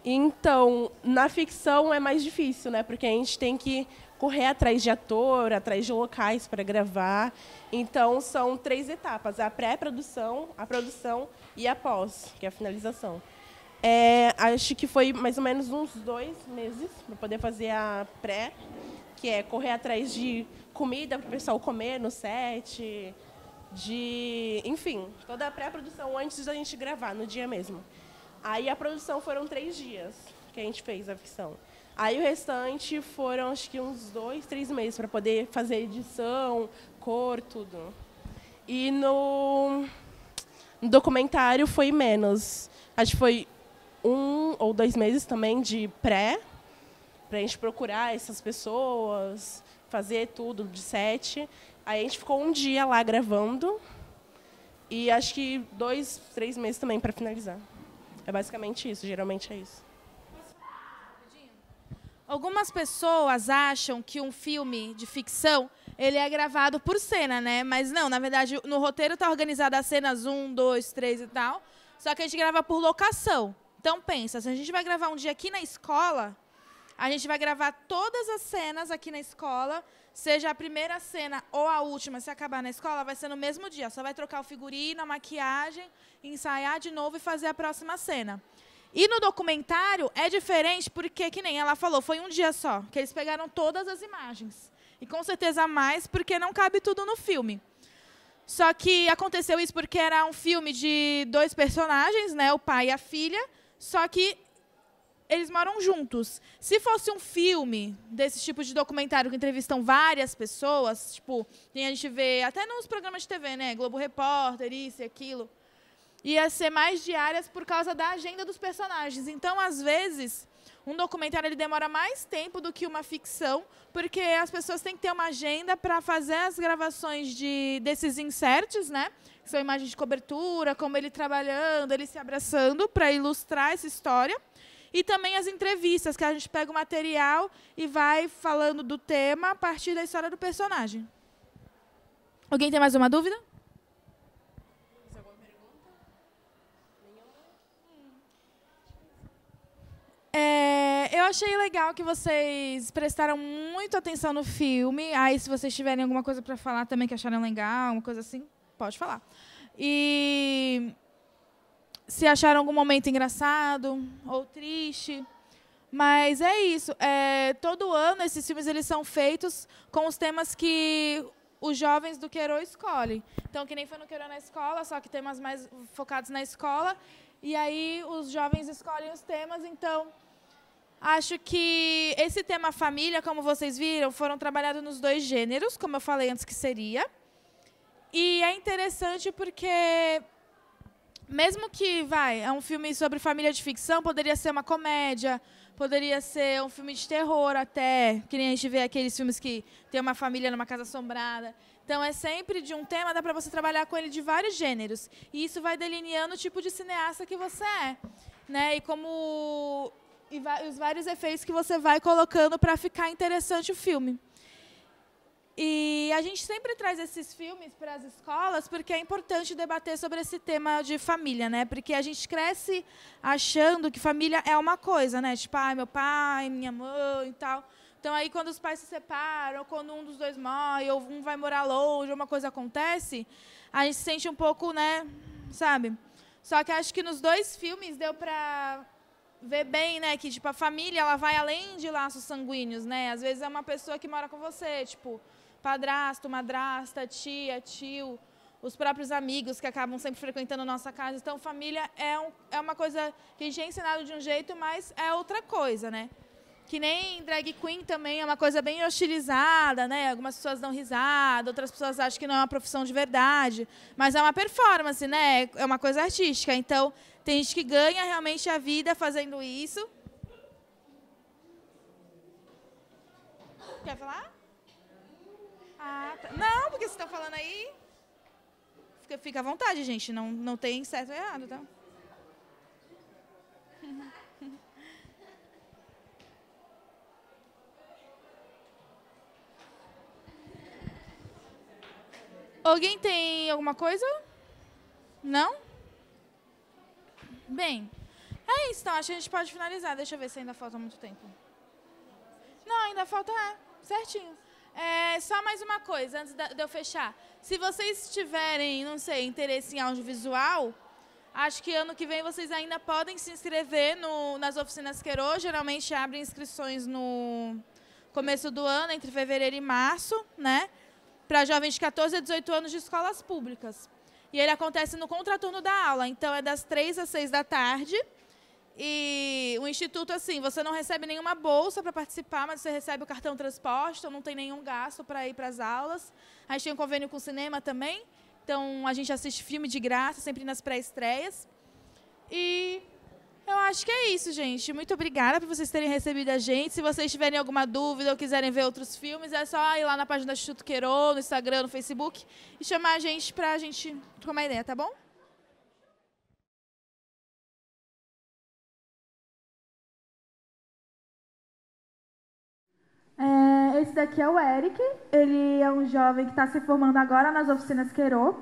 Então, na ficção é mais difícil, né? Porque a gente tem que correr atrás de ator, atrás de locais para gravar. Então, são 3 etapas: a pré-produção, a produção e a pós, que é a finalização. Acho que foi mais ou menos uns 2 meses para poder fazer a pré, que é correr atrás de comida para o pessoal comer no set, enfim, toda a pré-produção antes da gente gravar, no dia mesmo. Aí a produção foram 3 dias que a gente fez a ficção. Aí o restante foram, acho que uns 2, 3 meses para poder fazer edição, cor, tudo. E No documentário foi menos. Acho que foi 1 ou 2 meses também de pré, para a gente procurar essas pessoas, fazer tudo de set. Aí a gente ficou 1 dia lá gravando e acho que 2, 3 meses também para finalizar. É basicamente isso, geralmente é isso. Algumas pessoas acham que um filme de ficção ele é gravado por cena, né? Mas não, na verdade, no roteiro está organizado as cenas 1, 2, 3 e tal, só que a gente grava por locação. Então, pensa, se a gente vai gravar um dia aqui na escola, a gente vai gravar todas as cenas aqui na escola, seja a primeira cena ou a última, se acabar na escola, vai ser no mesmo dia. Só vai trocar o figurino, a maquiagem, ensaiar de novo e fazer a próxima cena. E no documentário é diferente porque, que nem ela falou, foi um dia só, que eles pegaram todas as imagens. E com certeza mais, porque não cabe tudo no filme. Só que aconteceu isso porque era um filme de 2 personagens, né, o pai e a filha, só que eles moram juntos. Se fosse um filme desse tipo de documentário que entrevistam várias pessoas, tipo, a gente vê até nos programas de TV, né, Globo Repórter, isso e aquilo, ia ser mais diárias por causa da agenda dos personagens. Então, às vezes, um documentário ele demora mais tempo do que uma ficção, porque as pessoas têm que ter uma agenda para fazer as gravações desses inserts, né? Que são imagens de cobertura, como ele trabalhando, ele se abraçando, para ilustrar essa história. E também as entrevistas, que a gente pega o material e vai falando do tema a partir da história do personagem. Alguém tem mais uma dúvida? Eu achei legal que vocês prestaram muito atenção no filme. Aí, se vocês tiverem alguma coisa para falar também que acharam legal, uma coisa assim, pode falar. E se acharam algum momento engraçado ou triste. Mas é isso. Todo ano, esses filmes eles são feitos com os temas que os jovens do Queiro escolhem. Então, que nem foi no Queiro na escola, só que temas mais focados na escola. E aí, os jovens escolhem os temas, então acho que esse tema família, como vocês viram, foram trabalhados nos 2 gêneros, como eu falei antes que seria. E é interessante porque, mesmo que é um filme sobre família de ficção, poderia ser uma comédia, poderia ser um filme de terror até, que nem a gente vê aqueles filmes que tem uma família numa casa assombrada. Então, é sempre de um tema, dá para você trabalhar com ele de vários gêneros. E isso vai delineando o tipo de cineasta que você é, né? E os vários efeitos que você vai colocando para ficar interessante o filme. E a gente sempre traz esses filmes para as escolas porque é importante debater sobre esse tema de família, né? Porque a gente cresce achando que família é uma coisa, né? Tipo, meu pai, minha mãe e tal. Então, aí, quando os pais se separam, ou quando um dos 2 morre, ou um vai morar longe, ou uma coisa acontece, a gente se sente um pouco, né, sabe? Só que acho que nos 2 filmes deu para ver bem, né, que tipo, a família ela vai além de laços sanguíneos, né? Às vezes é uma pessoa que mora com você, tipo, padrasto, madrasta, tia, tio, os próprios amigos que acabam sempre frequentando a nossa casa. Então, família é uma coisa que a gente é ensinado de um jeito, mas é outra coisa, né? Que nem drag queen também é uma coisa bem hostilizada, né? Algumas pessoas dão risada, outras pessoas acham que não é uma profissão de verdade. Mas é uma performance, né? É uma coisa artística. Então, tem gente que ganha realmente a vida fazendo isso. Quer falar? Tá. Não, porque vocês estão falando aí. Fica à vontade, gente. Não tem certo ou errado, tá? Alguém tem alguma coisa? Não? Bem, é isso. Então, acho que a gente pode finalizar. Deixa eu ver se ainda falta muito tempo. Não, ainda falta, certinho. Só mais uma coisa, antes de eu fechar. Se vocês tiverem, não sei, interesse em audiovisual, acho que ano que vem vocês ainda podem se inscrever nas oficinas Queiro. Geralmente abrem inscrições no começo do ano, entre fevereiro e março, né? Para jovens de 14 a 18 anos de escolas públicas. E ele acontece no contraturno da aula, então é das 3 às 6 da tarde. E o Instituto, assim, você não recebe nenhuma bolsa para participar, mas você recebe o cartão transporte, então não tem nenhum gasto para ir para as aulas. A gente tem um convênio com o cinema também. Então, a gente assiste filme de graça, sempre nas pré-estreias. E eu acho que é isso, gente. Muito obrigada por vocês terem recebido a gente. Se vocês tiverem alguma dúvida ou quiserem ver outros filmes, é só ir lá na página do Instituto Queiro, no Instagram, no Facebook, e chamar a gente pra gente trocar uma ideia, tá bom? Esse daqui é o Eric. Ele é um jovem que está se formando agora nas oficinas Queiro.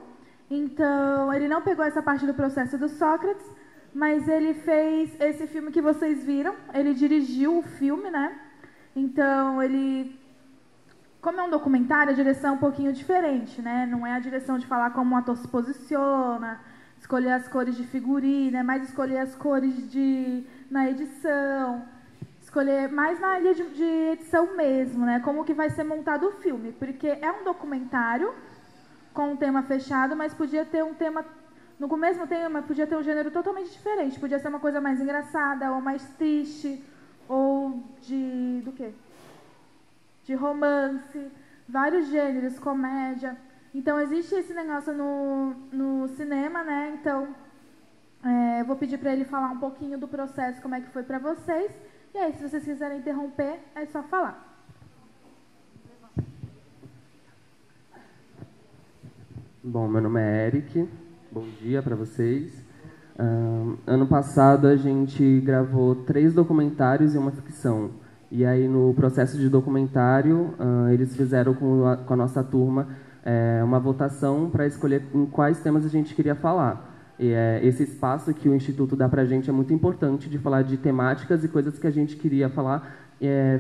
Então, ele não pegou essa parte do processo do Sócrates, mas ele fez esse filme que vocês viram. Ele dirigiu o filme, né? Então, como é um documentário, a direção é um pouquinho diferente, né? Não é a direção de falar como um ator se posiciona, escolher as cores de figurino, é mais escolher as cores na edição, escolher mais na área de edição mesmo, né? Como que vai ser montado o filme, porque é um documentário com um tema fechado, mas podia ter um tema, no mesmo tema, podia ter um gênero totalmente diferente, podia ser uma coisa mais engraçada, ou mais triste, ou do quê? De romance, vários gêneros, comédia. Então, existe esse negócio no cinema, né? Então, eu vou pedir para ele falar um pouquinho do processo, como é que foi para vocês. E aí, se vocês quiserem interromper, é só falar. Bom, meu nome é Eric. Bom dia para vocês. Ano passado, a gente gravou 3 documentários e uma ficção. E aí, no processo de documentário, eles fizeram com a nossa turma uma votação para escolher em quais temas a gente queria falar. E esse espaço que o Instituto dá para a gente é muito importante, de falar de temáticas e coisas que a gente queria falar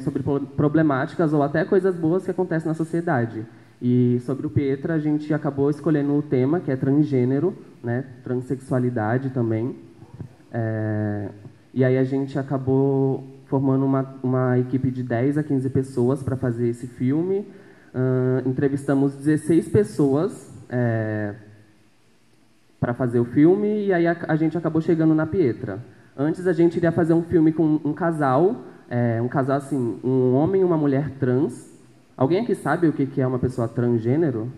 sobre problemáticas ou até coisas boas que acontecem na sociedade. E sobre o Pietra, a gente acabou escolhendo o tema, que é transgênero, né, transexualidade também. E aí a gente acabou formando uma equipe de 10 a 15 pessoas para fazer esse filme. Entrevistamos 16 pessoas para fazer o filme, e aí a gente acabou chegando na Pietra. Antes a gente iria fazer um filme com um casal assim, um homem e uma mulher trans. Alguém aqui sabe o que é uma pessoa transgênero?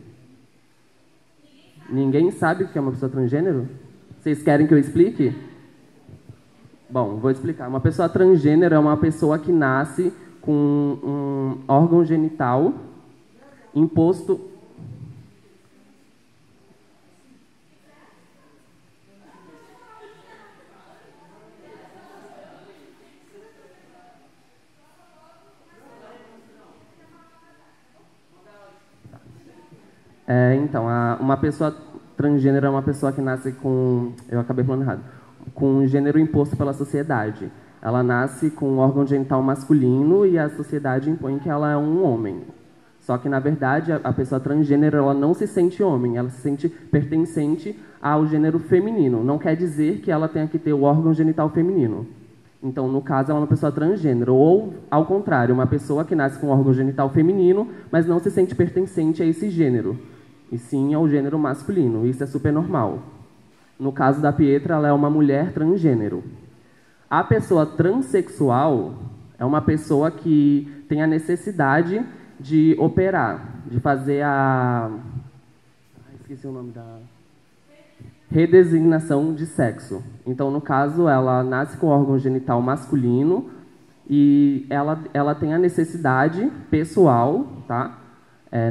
Ninguém sabe o que é uma pessoa transgênero? Vocês querem que eu explique? Bom, vou explicar. Uma pessoa transgênero é uma pessoa que nasce com um órgão genital imposto... Então, uma pessoa transgênero é uma pessoa que nasce com... Eu acabei falando errado. Com um gênero imposto pela sociedade. Ela nasce com um órgão genital masculino e a sociedade impõe que ela é um homem. Só que, na verdade, a pessoa transgênero ela não se sente homem, ela se sente pertencente ao gênero feminino. Não quer dizer que ela tenha que ter o órgão genital feminino. Então, no caso, ela é uma pessoa transgênero. Ou, ao contrário, uma pessoa que nasce com um órgão genital feminino, mas não se sente pertencente a esse gênero, e sim ao gênero masculino. Isso é super normal. No caso da Pietra, ela é uma mulher transgênero. A pessoa transexual é uma pessoa que tem a necessidade de operar, de fazer esqueci o nome da... redesignação de sexo. Então, no caso, ela nasce com órgão genital masculino e ela tem a necessidade pessoal, tá?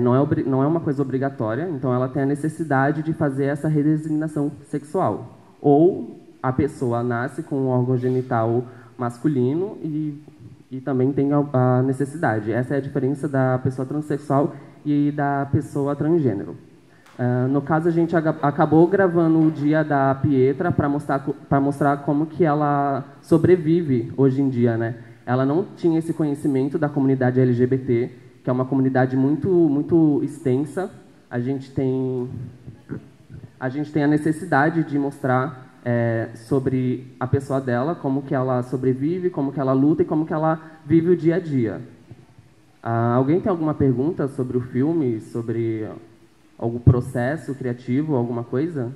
Não é uma coisa obrigatória, então ela tem a necessidade de fazer essa redesignação sexual. Ou a pessoa nasce com um órgão genital masculino e também tem a necessidade. Essa é a diferença da pessoa transexual e da pessoa transgênero. No caso, a gente acabou gravando o dia da Pietra para mostrar como que ela sobrevive hoje em dia, né? Ela não tinha esse conhecimento da comunidade LGBT, que é uma comunidade muito, muito extensa. A gente tem a necessidade de mostrar sobre a pessoa dela, como que ela sobrevive, como que ela luta e como que ela vive o dia a dia. Alguém tem alguma pergunta sobre o filme, sobre algum processo criativo, alguma coisa?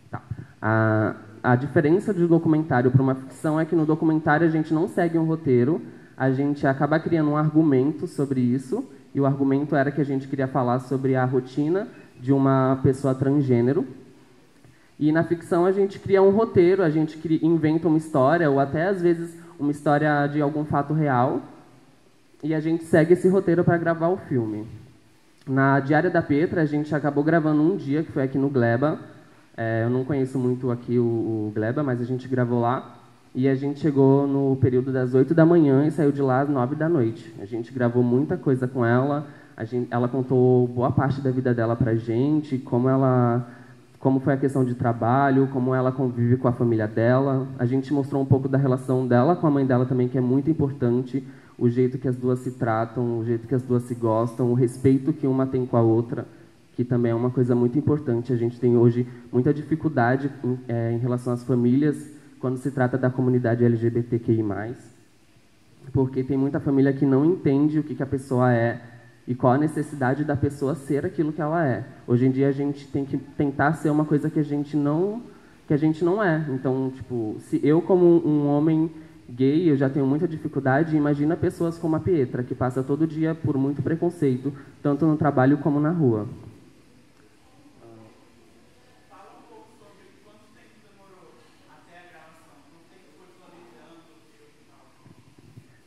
Tá. A diferença de um documentário para uma ficção é que no documentário a gente não segue um roteiro, a gente acaba criando um argumento sobre isso, e o argumento era que a gente queria falar sobre a rotina de uma pessoa transgênero. E na ficção a gente cria um roteiro, a gente inventa uma história, ou até às vezes uma história de algum fato real, e a gente segue esse roteiro para gravar o filme. Na Diária da Petra, a gente acabou gravando um dia, que foi aqui no Gleba. Eu não conheço muito aqui o Gleba, mas a gente gravou lá. E a gente chegou no período das 8 da manhã e saiu de lá às 9 da noite. A gente gravou muita coisa com ela. Ela contou boa parte da vida dela pra gente, como foi a questão de trabalho, como ela convive com a família dela. A gente mostrou um pouco da relação dela com a mãe dela também, que é muito importante. O jeito que as duas se tratam, o jeito que as duas se gostam, o respeito que uma tem com a outra, que também é uma coisa muito importante. A gente tem hoje muita dificuldade em relação às famílias, quando se trata da comunidade LGBTQI+, porque tem muita família que não entende o que a pessoa é e qual a necessidade da pessoa ser aquilo que ela é. Hoje em dia a gente tem que tentar ser uma coisa que a gente não é. Então, tipo, se eu como um homem gay, eu já tenho muita dificuldade, imagina pessoas como a Pietra, que passa todo dia por muito preconceito, tanto no trabalho como na rua.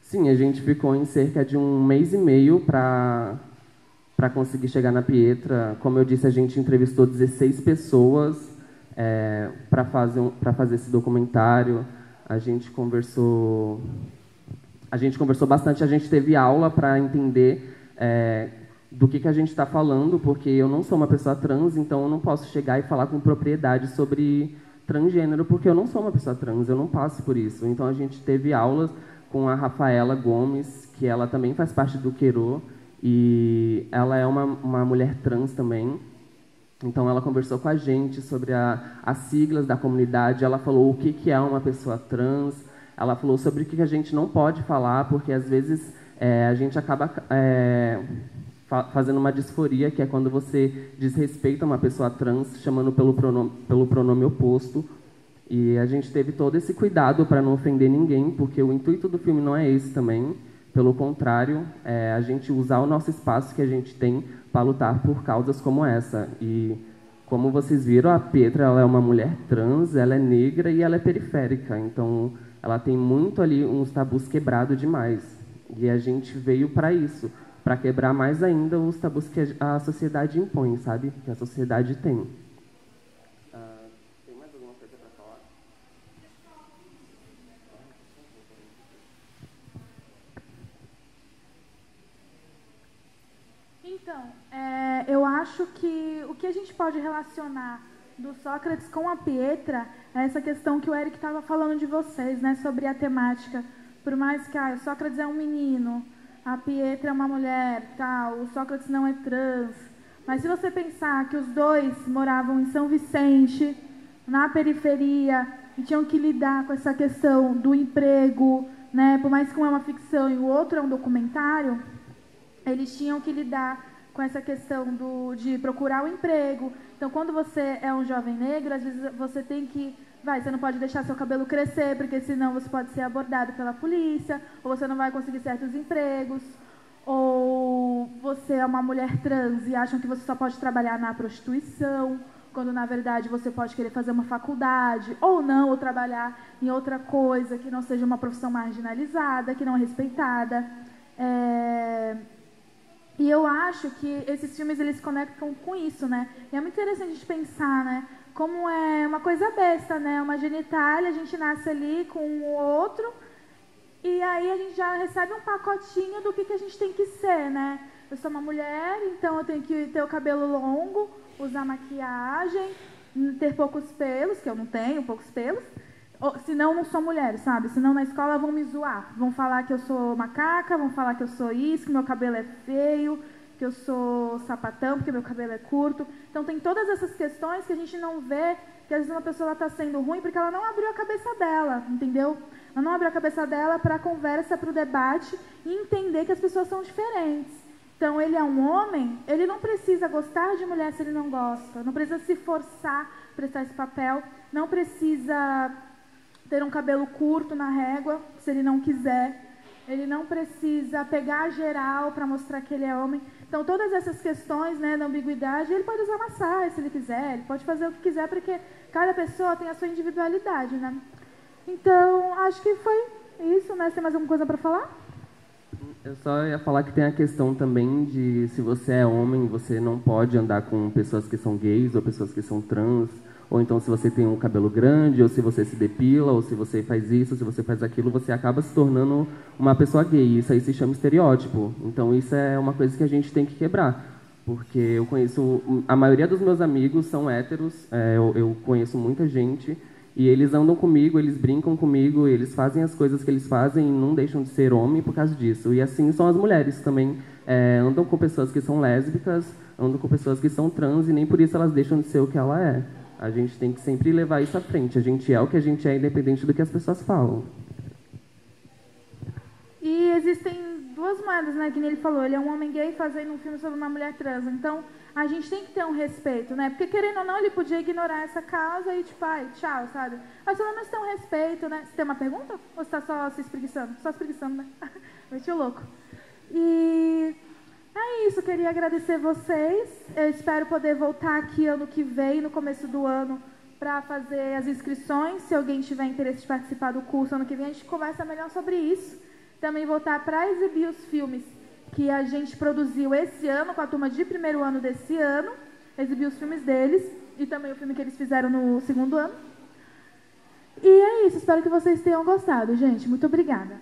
Sim, a gente ficou em cerca de 1 mês e meio para conseguir chegar na Pietra. Como eu disse, a gente entrevistou 16 pessoas para fazer esse documentário. A gente conversou bastante, a gente teve aula para entender do que a gente está falando, porque eu não sou uma pessoa trans, então eu não posso chegar e falar com propriedade sobre transgênero, porque eu não sou uma pessoa trans, eu não passo por isso. Então a gente teve aulas com a Rafaela Gomes, que ela também faz parte do Querô, e ela é uma mulher trans também. Então, ela conversou com a gente sobre as siglas da comunidade, ela falou o que é uma pessoa trans, ela falou sobre o que a gente não pode falar, porque, às vezes, a gente acaba fazendo uma disforia, que é quando você desrespeita uma pessoa trans, chamando pelo pronome oposto. E a gente teve todo esse cuidado para não ofender ninguém, porque o intuito do filme não é esse também. Pelo contrário, a gente usar o nosso espaço que a gente tem para lutar por causas como essa. E, como vocês viram, a Pietra, ela é uma mulher trans, ela é negra e ela é periférica. Então, ela tem muito ali uns tabus quebrados demais. E a gente veio para isso, para quebrar mais ainda os tabus que a sociedade impõe, sabe? Que a sociedade tem. Tem mais alguma coisa para falar? Então, eu acho que o que a gente pode relacionar do Sócrates com a Pietra é essa questão que o Eric estava falando de vocês, né, sobre a temática. Por mais que o Sócrates é um menino, a Pietra é uma mulher, tal, o Sócrates não é trans. Mas se você pensar que os dois moravam em São Vicente, na periferia, e tinham que lidar com essa questão do emprego, né, por mais que um é uma ficção e o outro é um documentário, eles tinham que lidar com essa questão de procurar um emprego. Então, quando você é um jovem negro, às vezes você tem que... você não pode deixar seu cabelo crescer, porque senão você pode ser abordado pela polícia, ou você não vai conseguir certos empregos, ou você é uma mulher trans e acham que você só pode trabalhar na prostituição, quando, na verdade, você pode querer fazer uma faculdade, ou não, ou trabalhar em outra coisa que não seja uma profissão marginalizada, que não é respeitada. E eu acho que esses filmes, eles conectam com isso, né? E é muito interessante a gente pensar, né? Como é uma coisa besta, né? Uma genitália, a gente nasce ali com o outro, e aí a gente já recebe um pacotinho do que a gente tem que ser, né? Eu sou uma mulher, então eu tenho que ter o cabelo longo, usar maquiagem, ter poucos pelos, que eu não tenho, poucos pelos. Senão, não sou mulher, sabe? Senão, na escola vão me zoar. Vão falar que eu sou macaca, vão falar que eu sou isso, que meu cabelo é feio, que eu sou sapatão, porque meu cabelo é curto. Então, tem todas essas questões que a gente não vê, que às vezes uma pessoa está sendo ruim porque ela não abriu a cabeça dela, entendeu? Ela não abriu a cabeça dela para a conversa, para o debate e entender que as pessoas são diferentes. Então, ele é um homem, ele não precisa gostar de mulher se ele não gosta, não precisa se forçar a prestar esse papel, não precisa ter um cabelo curto na régua, se ele não quiser. ele não precisa pegar geral para mostrar que ele é homem. Então, todas essas questões, né, da ambiguidade, ele pode usar uma saia se ele quiser, ele pode fazer o que quiser, porque cada pessoa tem a sua individualidade, né? Então, acho que foi isso, né? Você tem mais alguma coisa para falar? Eu só ia falar que tem a questão também de se você é homem, você não pode andar com pessoas que são gays ou pessoas que são trans, ou então se você tem um cabelo grande, ou se você se depila, ou se você faz isso, se você faz aquilo, você acaba se tornando uma pessoa gay. Isso aí se chama estereótipo. Então isso é uma coisa que a gente tem que quebrar. Porque eu conheço... A maioria dos meus amigos são héteros, eu conheço muita gente, e eles andam comigo, eles brincam comigo, eles fazem as coisas que eles fazem e não deixam de ser homem por causa disso. E assim são as mulheres também. Andam com pessoas que são lésbicas, andam com pessoas que são trans, e nem por isso elas deixam de ser o que ela é. A gente tem que sempre levar isso à frente. A gente é o que a gente é, independente do que as pessoas falam. E existem duas moedas, né? Que nem ele falou. Ele é um homem gay fazendo um filme sobre uma mulher trans. Então, a gente tem que ter um respeito, né? Porque, querendo ou não, ele podia ignorar essa causa e, tipo, ai, tchau, sabe? Mas pelo menos tem um respeito, né? Você tem uma pergunta? Ou você tá só se espreguiçando? Só espreguiçando, né? Meti o louco. E... é isso, queria agradecer vocês. Eu espero poder voltar aqui ano que vem, no começo do ano, para fazer as inscrições. Se alguém tiver interesse de participar do curso ano que vem, a gente conversa melhor sobre isso. Também voltar para exibir os filmes que a gente produziu esse ano, com a turma de primeiro ano desse ano. Exibir os filmes deles e também o filme que eles fizeram no segundo ano. E é isso, espero que vocês tenham gostado, gente. Muito obrigada.